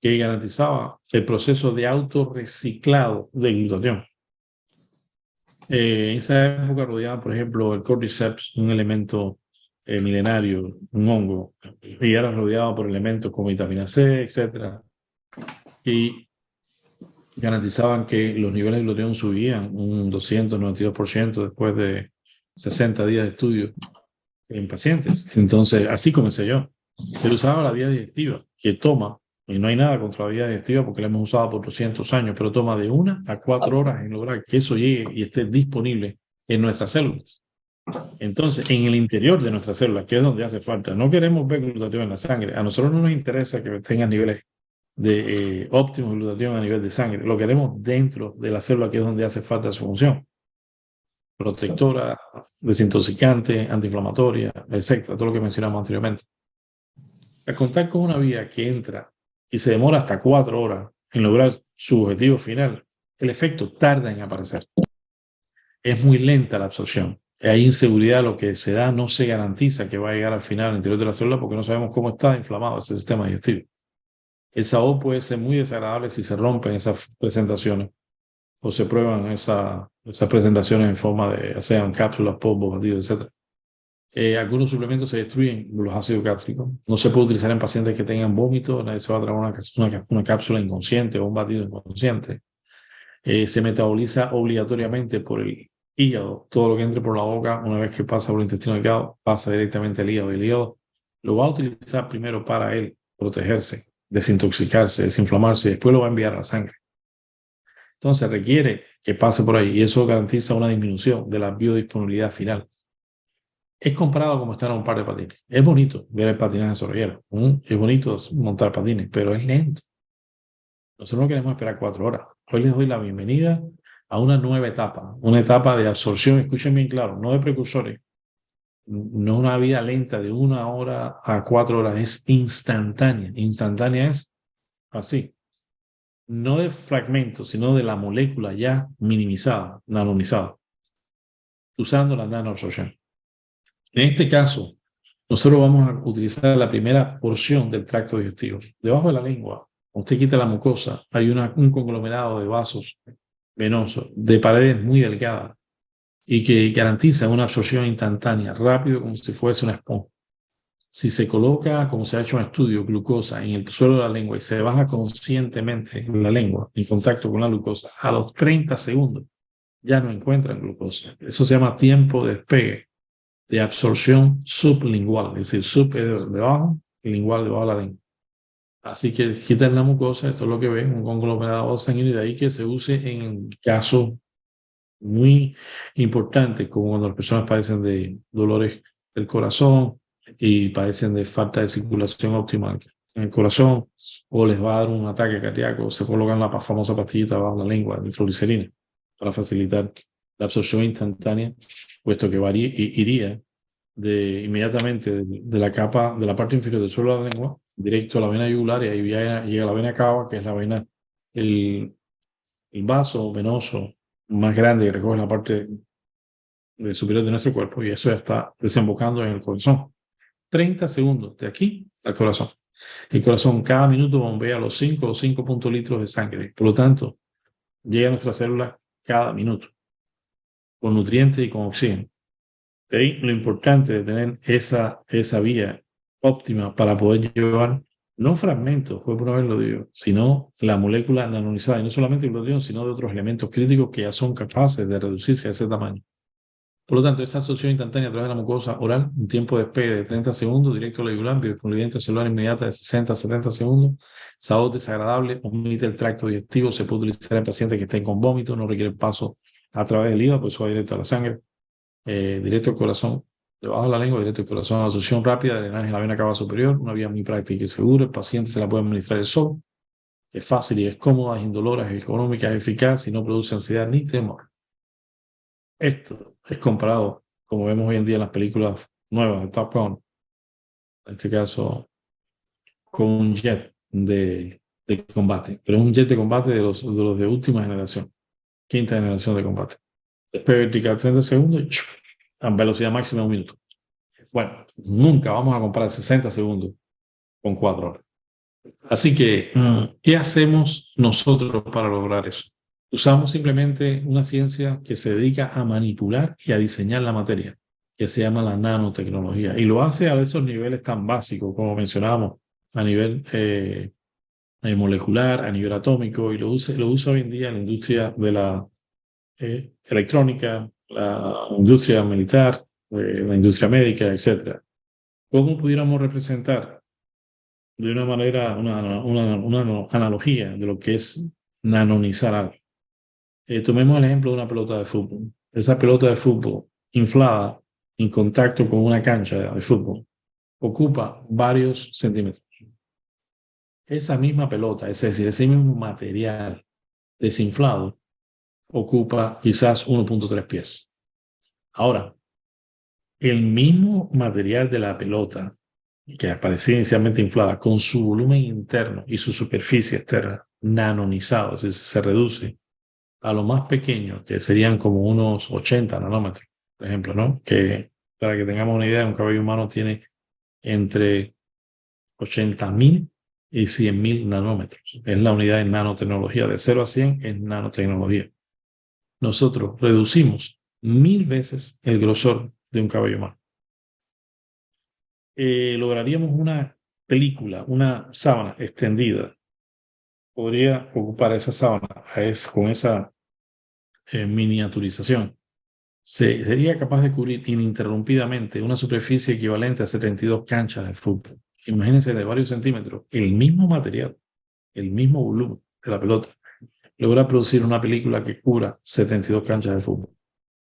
que garantizaba el proceso de autorreciclado de glutatión. En esa época rodeaban, por ejemplo, el cordyceps, un elemento milenario, un hongo, y era rodeado por elementos como vitamina C, etc. Y garantizaban que los niveles de glutatión subían un 292% después de 60 días de estudio en pacientes. Entonces, así comencé yo. Él usaba la vía digestiva, que toma, y no hay nada contra la vía digestiva porque la hemos usado por 200 años, pero toma de 1 a 4 horas en lograr que eso llegue y esté disponible en nuestras células. Entonces, en el interior de nuestras células, que es donde hace falta, no queremos ver glutatión en la sangre. A nosotros no nos interesa que tengan niveles de óptimo glutatión a nivel de sangre. Lo queremos dentro de la célula, que es donde hace falta su función. Protectora, desintoxicante, antiinflamatoria, etcétera, todo lo que mencionamos anteriormente. Al contar con una vía que entra y se demora hasta 4 horas en lograr su objetivo final, el efecto tarda en aparecer. Es muy lenta la absorción. hay inseguridad, lo que se da no se garantiza que va a llegar al final al interior de la célula porque no sabemos cómo está inflamado ese sistema digestivo. El sabor puede ser muy desagradable si se rompen esas presentaciones o se prueban esas presentaciones en forma de, ya sean cápsulas, polvo, batidos, etc. Algunos suplementos se destruyen los ácidos gástricos. No se puede utilizar en pacientes que tengan vómito. Nadie se va a tragar una cápsula inconsciente o un batido inconsciente. Se metaboliza obligatoriamente por el hígado. Todo lo que entre por la boca, una vez que pasa por el intestino delgado, pasa directamente al hígado. El hígado lo va a utilizar primero para él protegerse, desintoxicarse, desinflamarse, y después lo va a enviar a la sangre. Entonces requiere que pase por ahí y eso garantiza una disminución de la biodisponibilidad final. Es comparado como estar en un par de patines. Es bonito ver el patinaje sobre hielo. Es bonito montar patines, pero es lento. Nosotros no queremos esperar 4 horas. Hoy les doy la bienvenida a una nueva etapa, una etapa de absorción, escuchen bien claro, no de precursores, no una vida lenta de 1 hora a 4 horas, es instantánea. Instantánea es así, no de fragmentos, sino de la molécula ya minimizada, nanonizada, usando la nanoabsorción. En este caso, nosotros vamos a utilizar la primera porción del tracto digestivo. Debajo de la lengua, usted quita la mucosa, hay un conglomerado de vasos venosos, de paredes muy delgadas, y que garantiza una absorción instantánea, rápido, como si fuese una esponja. Si se coloca, como se ha hecho un estudio, glucosa en el suelo de la lengua y se baja conscientemente en la lengua, en contacto con la glucosa, a los 30 segundos ya no encuentran glucosa. Eso se llama tiempo de despegue, de absorción sublingual, es decir, sub es debajo y lingual debajo de la lengua. Así que quitan la mucosa, esto es lo que ven, un conglomerado sanguíneo, y de ahí que se use en casos muy importantes, como cuando las personas padecen de dolores del corazón y padecen de falta de circulación óptima en el corazón, o les va a dar un ataque cardíaco, se colocan la famosa pastillita bajo la lengua, nitroglicerina, para facilitar la absorción instantánea, puesto que iría inmediatamente de la capa, de la parte inferior del suelo de la lengua, directo a la vena yugular, y ahí llega la vena cava, que es la vena, el vaso venoso más grande que recoge la parte superior de nuestro cuerpo, y eso ya está desembocando en el corazón. 30 segundos de aquí al corazón. El corazón cada minuto bombea los 5 litros de sangre. Por lo tanto, llega a nuestra célula cada minuto, con nutrientes y con oxígeno. De ahí lo importante de tener esa vía óptima para poder llevar, no fragmentos, fue por una vez lo digo, sino la molécula nanonizada, y no solamente el glutatión, sino de otros elementos críticos que ya son capaces de reducirse a ese tamaño. Por lo tanto, esa absorción instantánea a través de la mucosa oral, un tiempo de despegue de 30 segundos, directo a la yugular, biodisponibilidad celular inmediata de 60 a 70 segundos, sabor desagradable, omite el tracto digestivo, se puede utilizar en pacientes que estén con vómito, no requiere paso a través del hígado, pues va directo a la sangre, directo al corazón, debajo de la lengua, directo al corazón, absorción rápida, drenaje en la vena cava superior, una vía muy práctica y segura, el paciente se la puede administrar el sol, es fácil y es cómoda, es indolora, es económica, es eficaz y no produce ansiedad ni temor. Esto es comparado, como vemos hoy en día en las películas nuevas de Top Gun, en este caso, con un jet de combate, pero es un jet de combate de los de última generación, quinta generación de combate. Despegue vertical 30 segundos y a velocidad máxima 1 minuto. Bueno, nunca vamos a comparar 60 segundos con 4 horas. Así que, ¿qué hacemos nosotros para lograr eso? Usamos simplemente una ciencia que se dedica a manipular y a diseñar la materia, que se llama la nanotecnología. Y lo hace a esos niveles tan básicos, como mencionábamos, a nivel molecular, a nivel atómico, y lo usa hoy en día en la industria de la electrónica, la industria militar, la industria médica, etc. ¿Cómo pudiéramos representar de una manera, una analogía de lo que es nanonizar algo? Tomemos el ejemplo de una pelota de fútbol. Esa pelota de fútbol inflada en contacto con una cancha de fútbol ocupa varios centímetros. Esa misma pelota, es decir, ese mismo material desinflado, ocupa quizás 1.3 pies. Ahora, el mismo material de la pelota, que aparecía inicialmente inflada, con su volumen interno y su superficie externa nanonizado, es decir, se reduce a lo más pequeño, que serían como unos 80 nanómetros, por ejemplo, ¿no? Que para que tengamos una idea, un cabello humano tiene entre 80.000 y 100.000 nanómetros. Es la unidad de nanotecnología. De 0 a 100 es nanotecnología. Nosotros reducimos 1000 veces el grosor de un cabello humano. Lograríamos una película, una sábana extendida. Podría ocupar esa sábana con esa miniaturización. Sería capaz de cubrir ininterrumpidamente una superficie equivalente a 72 canchas de fútbol. Imagínense, de varios centímetros, el mismo material, el mismo volumen de la pelota, logra producir una película que cubra 72 canchas de fútbol.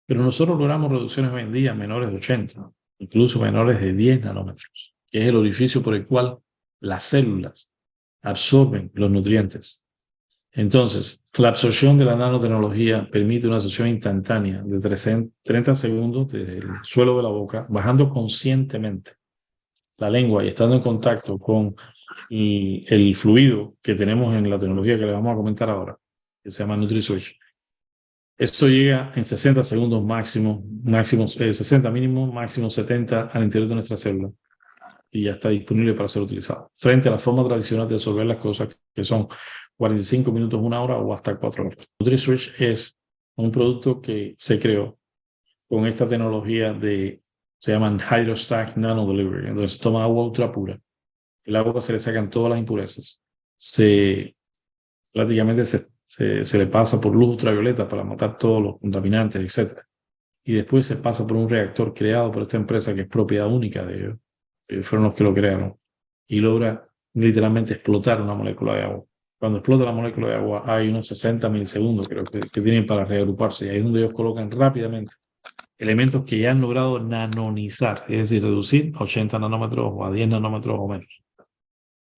Pero nosotros logramos reducciones hoy en día menores de 80, incluso menores de 10 nanómetros, que es el orificio por el cual las células absorben los nutrientes. Entonces, la absorción de la nanotecnología permite una absorción instantánea de 30 segundos desde el suelo de la boca, bajando conscientemente la lengua y estando en contacto con el fluido que tenemos en la tecnología que le vamos a comentar ahora, que se llama NutriSwitch. Esto llega en 60 segundos máximo 60 mínimo, máximo 70 al interior de nuestra célula y ya está disponible para ser utilizado. Frente a la forma tradicional de resolver las cosas, que son 45 minutos, 1 hora o hasta 4 horas. NutriSwitch es un producto que se creó con esta tecnología se llaman Hydrostack Nano Delivery. Entonces toma agua ultra pura. El agua se le sacan todas las impurezas. Prácticamente se le pasa por luz ultravioleta para matar todos los contaminantes, etc. Y después se pasa por un reactor creado por esta empresa que es propiedad única de ellos. Fueron los que lo crearon. Y logra literalmente explotar una molécula de agua. Cuando explota la molécula de agua hay unos 60 milisegundos creo que tienen para reagruparse. Y ahí es donde ellos colocan rápidamente elementos que ya han logrado nanonizar, es decir, reducir a 80 nanómetros o a 10 nanómetros o menos.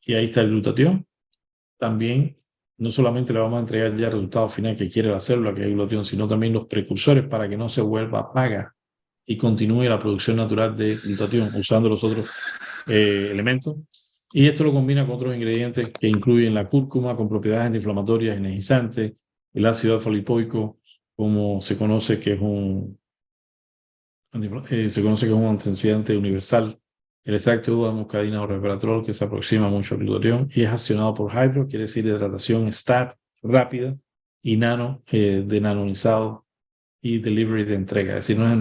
Y ahí está el glutatión. También no solamente le vamos a entregar ya el resultado final que quiere la célula, que es el glutatión, sino también los precursores para que no se vuelva paga y continúe la producción natural de glutatión usando los otros elementos. Y esto lo combina con otros ingredientes que incluyen la cúrcuma con propiedades antiinflamatorias, energizantes, el ácido alfa-lipoico, como se conoce que es un antioxidante universal, el extracto de uva de muscadina o resveratrol que se aproxima mucho al glutatión y es accionado por hydro, quiere decir hidratación STAT rápida y nano de nanonizado y delivery de entrega, es decir, no es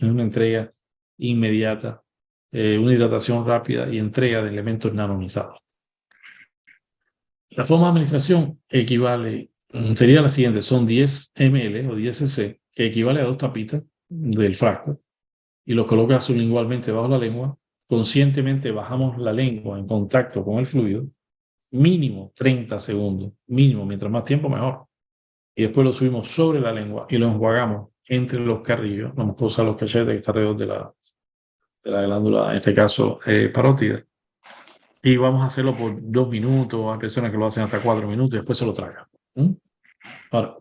una entrega inmediata, una hidratación rápida y entrega de elementos nanonizados. La forma de administración sería la siguiente, son 10 ml o 10 cc, que equivale a 2 tapitas del frasco, y lo colocas sublingualmente bajo la lengua. Conscientemente bajamos la lengua en contacto con el fluido, mínimo 30 segundos, mínimo, mientras más tiempo mejor. Y después lo subimos sobre la lengua y lo enjuagamos entre los carrillos, la mucosa, los cachetes que está alrededor de la glándula, en este caso parótida. Y vamos a hacerlo por 2 minutos, hay personas que lo hacen hasta 4 minutos y después se lo tragan. Ahora,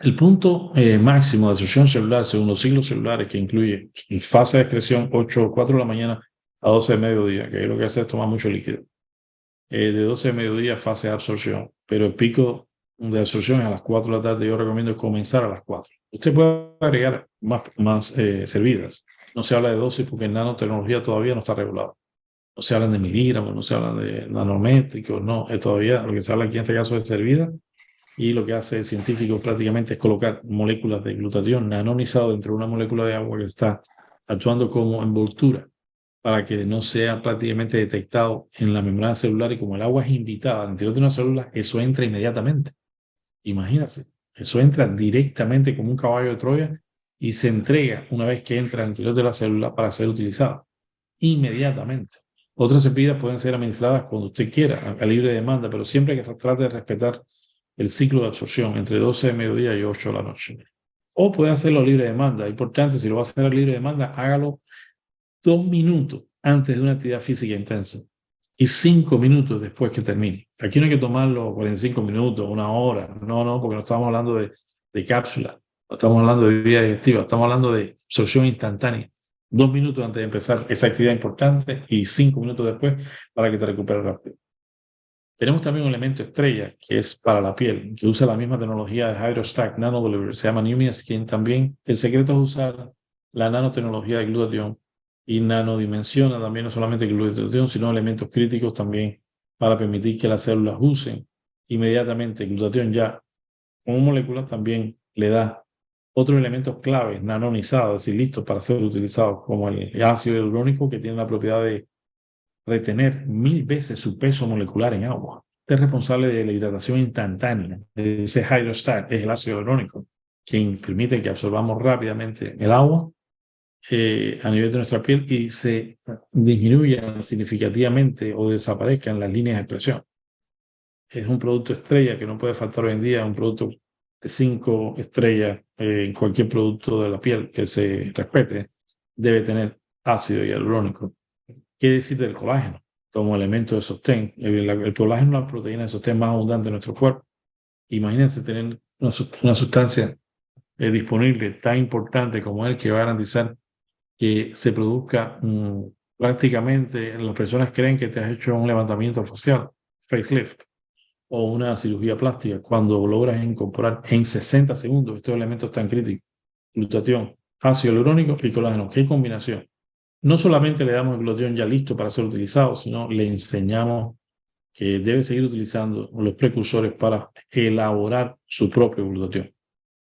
el punto máximo de absorción celular según los ciclos celulares, que incluye fase de excreción 4 de la mañana a 12 de mediodía, que es lo que hace es tomar mucho líquido. De 12 de mediodía fase de absorción, pero el pico de absorción es a las 4 de la tarde. Yo recomiendo comenzar a las 4. Usted puede agregar más servidas. No se habla de dosis porque en nanotecnología todavía no está regulado. No se hablan de miligramos, no se hablan de nanométricos, no. Todavía lo que se habla aquí en este caso es servida. Y lo que hace el científico prácticamente es colocar moléculas de glutatión nanonizado dentro de una molécula de agua que está actuando como envoltura para que no sea prácticamente detectado en la membrana celular, y como el agua es invitada al interior de una célula, eso entra inmediatamente. Imagínense, eso entra directamente como un caballo de Troya y se entrega una vez que entra al interior de la célula para ser utilizada inmediatamente. Otras bebidas pueden ser administradas cuando usted quiera, a libre demanda, pero siempre hay que tratar de respetar el ciclo de absorción entre 12 de mediodía y 8 de la noche. O puede hacerlo a libre demanda. Importante, si lo va a hacer a libre demanda, hágalo 2 minutos antes de una actividad física intensa y 5 minutos después que termine. Aquí no hay que tomarlo 45 minutos, 1 hora. No, porque no estamos hablando de cápsula, no estamos hablando de bebida digestiva, estamos hablando de absorción instantánea. 2 minutos antes de empezar esa actividad importante y 5 minutos después para que te recuperes rápido. Tenemos también un elemento estrella que es para la piel, que usa la misma tecnología de Hydrostack Nano Delivery, se llama Numia Skin también. El secreto es usar la nanotecnología de glutatión y nanodimensiona también no solamente el glutatión, sino elementos críticos también para permitir que las células usen inmediatamente el glutatión ya como molécula, también le da otros elementos claves nanonizados, es decir, listos para ser utilizados, como el ácido hialurónico, que tiene la propiedad de retener 1000 veces su peso molecular en agua. Es responsable de la hidratación instantánea. Ese hydrostat es el ácido hialurónico, quien permite que absorbamos rápidamente el agua a nivel de nuestra piel y se disminuyan significativamente o desaparezcan las líneas de expresión. Es un producto estrella que no puede faltar hoy en día, un producto de 5 estrellas en cualquier producto de la piel que se respete, debe tener ácido hialurónico. ¿Qué decir del colágeno como elemento de sostén? El colágeno es la proteína de sostén más abundante en nuestro cuerpo. Imagínense tener una sustancia disponible tan importante como el que va a garantizar que se produzca prácticamente, las personas creen que te has hecho un levantamiento facial, facelift, o una cirugía plástica, cuando logras incorporar en 60 segundos estos elementos tan críticos: glutatión, ácido hialurónico y colágeno. ¿Qué combinación? No solamente le damos el glutatión ya listo para ser utilizado, sino le enseñamos que debe seguir utilizando los precursores para elaborar su propio glutatión.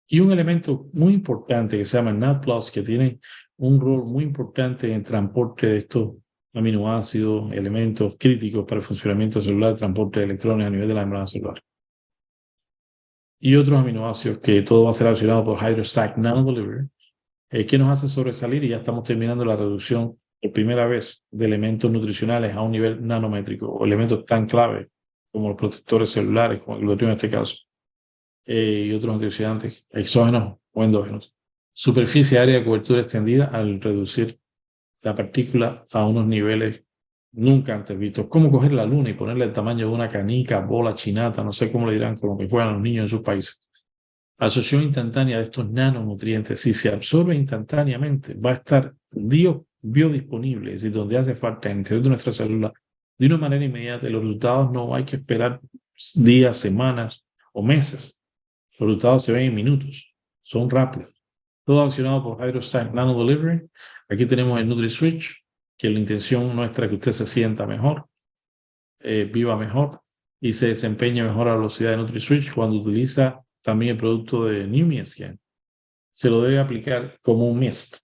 Y un elemento muy importante que se llama NAD+, que tiene un rol muy importante en el transporte de estos aminoácidos, elementos críticos para el funcionamiento celular, transporte de electrones a nivel de la membrana celular. Y otros aminoácidos que todo va a ser accionado por Hydrostack Nano Delivery, que nos hace sobresalir, y ya estamos terminando la reducción por primera vez de elementos nutricionales a un nivel nanométrico, o elementos tan claves como los protectores celulares, como el glutatión en este caso, y otros antioxidantes exógenos o endógenos. Superficie área de cobertura extendida al reducir la partícula a unos niveles nunca antes vistos. Como coger la luna y ponerle el tamaño de una canica, bola, chinata, no sé cómo le dirán, con lo que juegan los niños en sus países. Absorción instantánea de estos nanonutrientes, si se absorbe instantáneamente, va a estar biodisponible, es decir, donde hace falta en el interior de nuestra célula, de una manera inmediata. Los resultados no hay que esperar días, semanas o meses. Los resultados se ven en minutos, son rápidos. Todo accionado por Hydrostack Nano Delivery. Aquí tenemos el NutriSwitch, que la intención nuestra es que usted se sienta mejor, viva mejor y se desempeñe mejor a la velocidad de NutriSwitch cuando utiliza también el producto de Numia Skin. Se lo debe aplicar como un mist,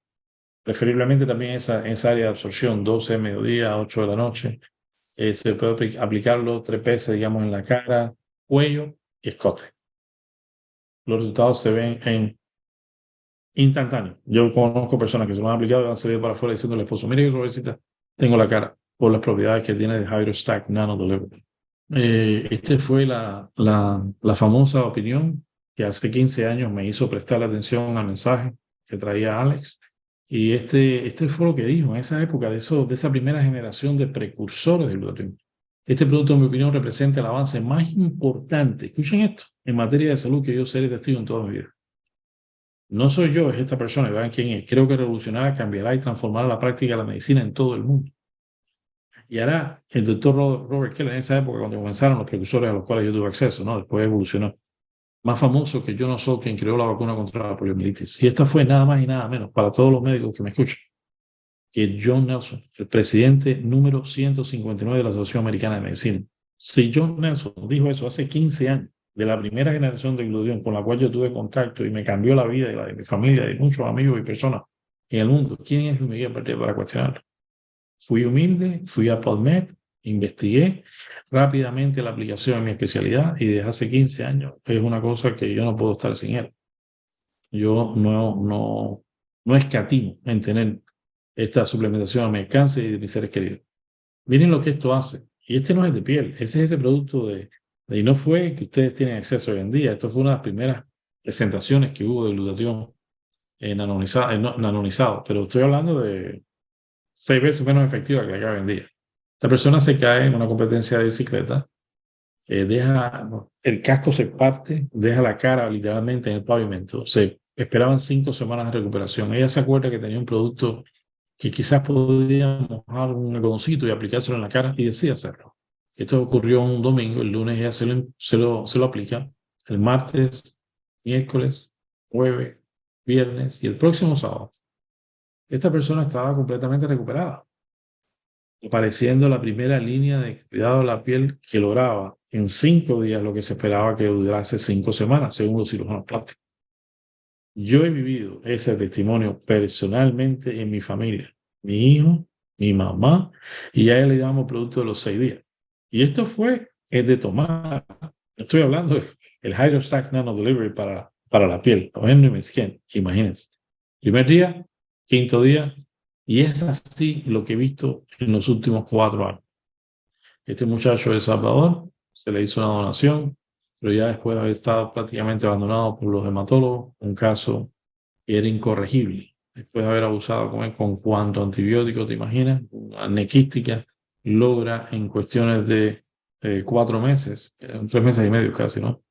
preferiblemente también esa área de absorción, 12 de mediodía, 8 de la noche. Se puede aplicarlo 3 veces, digamos, en la cara, cuello y escote. Los resultados se ven en instantáneo. Yo conozco personas que se lo han aplicado y han salido para afuera diciendo al esposo: mire qué suavecita tengo la cara, por las propiedades que tiene de Hydrostack Nano Delivery. Esta fue la famosa opinión que hace 15 años me hizo prestar atención al mensaje que traía Alex. Y este fue lo que dijo en esa época, de esa primera generación de precursores del glutatión. Este producto, en mi opinión, representa el avance más importante, escuchen esto, en materia de salud que yo seré testigo en toda mi vida. No soy yo, es esta persona, y vean quién es. Creo que revolucionará, cambiará y transformará la práctica de la medicina en todo el mundo. Y hará el doctor Robert Keller en esa época, cuando comenzaron los precursores a los cuales yo tuve acceso, ¿no? Después evolucionó. Más famoso que Jonas Salk, quien creó la vacuna contra la poliomielitis. Y esta fue nada más y nada menos, para todos los médicos que me escuchan, que John Nelson, el presidente número 159 de la Asociación Americana de Medicina. Si John Nelson dijo eso hace 15 años, de la primera generación de glutatión con la cual yo tuve contacto y me cambió la vida y la de mi familia y muchos amigos y personas en el mundo, ¿quién es Luis Miguel Bertier para cuestionarlo? Fui humilde, fui a PubMed, investigué rápidamente la aplicación en mi especialidad, y desde hace 15 años es una cosa que yo no puedo estar sin él. Yo no escatimo en tener esta suplementación a mi alcance y de mis seres queridos. Miren lo que esto hace. Y este no es de piel, ese es ese producto y no fue que ustedes tienen acceso hoy en día. Esto fue una de las primeras presentaciones que hubo de glutatión nanonizado, pero estoy hablando de 6 veces menos efectiva que la que hoy en día. Esta persona se cae en una competencia de bicicleta, el casco se parte, deja la cara literalmente en el pavimento. Se esperaban 5 semanas de recuperación. Ella se acuerda que tenía un producto que quizás podía mojar un algodoncito y aplicárselo en la cara, y decide hacerlo. Esto ocurrió un domingo, el lunes ya se lo aplica, el martes, miércoles, jueves, viernes y el próximo sábado. Esta persona estaba completamente recuperada, apareciendo la primera línea de cuidado de la piel que lograba en 5 días lo que se esperaba que durase 5 semanas, según los cirujanos plásticos. Yo he vivido ese testimonio personalmente en mi familia, mi hijo, mi mamá, y a él le damos producto de los 6 días. Y esto fue el de tomar. Estoy hablando del Hydrostack Nano Delivery para la piel, o en skin, imagínense. Primer día, quinto día, y es así lo que he visto en los últimos 4 años. Este muchacho de El Salvador se le hizo una donación, pero ya después de haber estado prácticamente abandonado por los hematólogos, un caso que era incorregible. Después de haber abusado con cuánto antibiótico, te imaginas, una nequística, logra en cuestiones de 4 meses, 3 meses y medio casi, ¿no?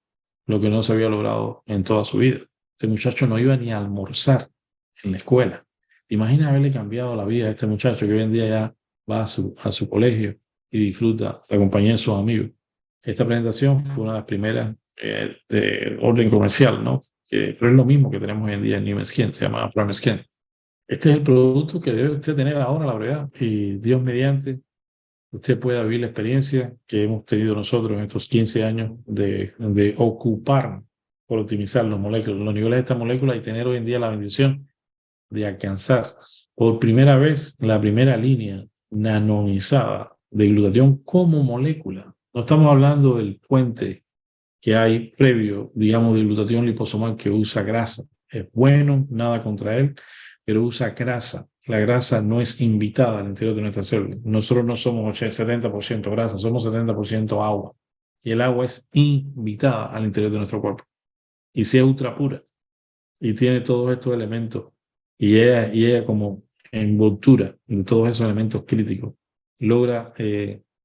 Lo que no se había logrado en toda su vida. Este muchacho no iba ni a almorzar en la escuela. ¿Te imaginas haberle cambiado la vida a este muchacho que hoy en día ya va a su colegio y disfruta la compañía de sus amigos? Esta presentación fue una de las primeras de orden comercial, ¿no? Pero es lo mismo que tenemos hoy en día en New Skin, se llama Prime Skin. Este es el producto que debe usted tener ahora, la verdad, y Dios mediante, usted pueda vivir la experiencia que hemos tenido nosotros en estos 15 años de ocupar por optimizar los niveles de estas moléculas y tener hoy en día la bendición de alcanzar por primera vez la primera línea nanonizada de glutatión como molécula. No estamos hablando del puente que hay previo, digamos, de glutatión liposomal que usa grasa. Es bueno, nada contra él, pero usa grasa. La grasa no es invitada al interior de nuestra célula. Nosotros no somos 70% grasa, somos 70% agua. Y el agua es invitada al interior de nuestro cuerpo. Y si es ultra pura y tiene todos estos elementos, y ella como envoltura de todos esos elementos críticos, logra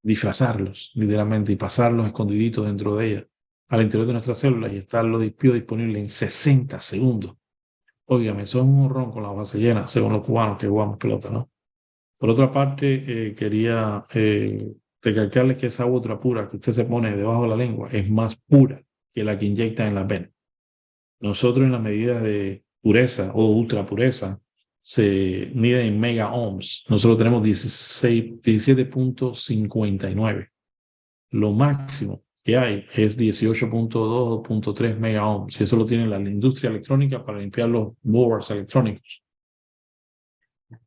disfrazarlos literalmente y pasarlos escondiditos dentro de ella al interior de nuestras células y estar lo disponible en 60 segundos. Óigame, son un honrón con la base llena, según los cubanos que jugamos pelota, ¿no? Por otra parte, quería recalcarles que esa otra pura que usted se pone debajo de la lengua es más pura que la que inyecta en la vena. Nosotros en las medidas de pureza o ultra pureza se mide en mega ohms. Nosotros tenemos 17.59. Lo máximo que hay es 18.2 o 0.3 mega ohms. Y eso lo tiene la industria electrónica para limpiar los boards electrónicos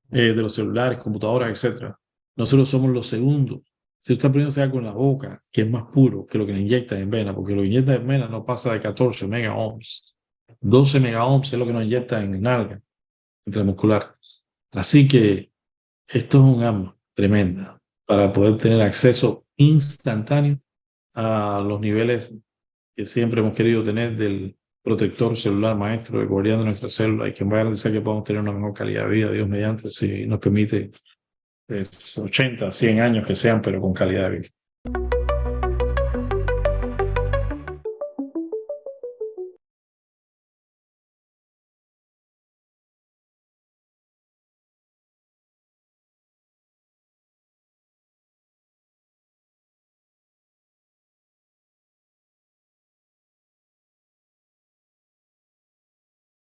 de los celulares, computadoras, etc. Nosotros somos los segundos. Si usted está poniéndose algo en la boca que es más puro que lo que le inyecta en vena, porque lo que inyecta en vena no pasa de 14 mega ohms. 12 mega ohms es lo que nos inyecta en nalga intramuscular. Así que esto es un arma tremenda para poder tener acceso instantáneo a los niveles que siempre hemos querido tener del protector celular maestro, el guardián de nuestra célula y que va a garantizar que podamos tener una mejor calidad de vida, Dios mediante, si nos permite 80, 100 años que sean, pero con calidad de vida.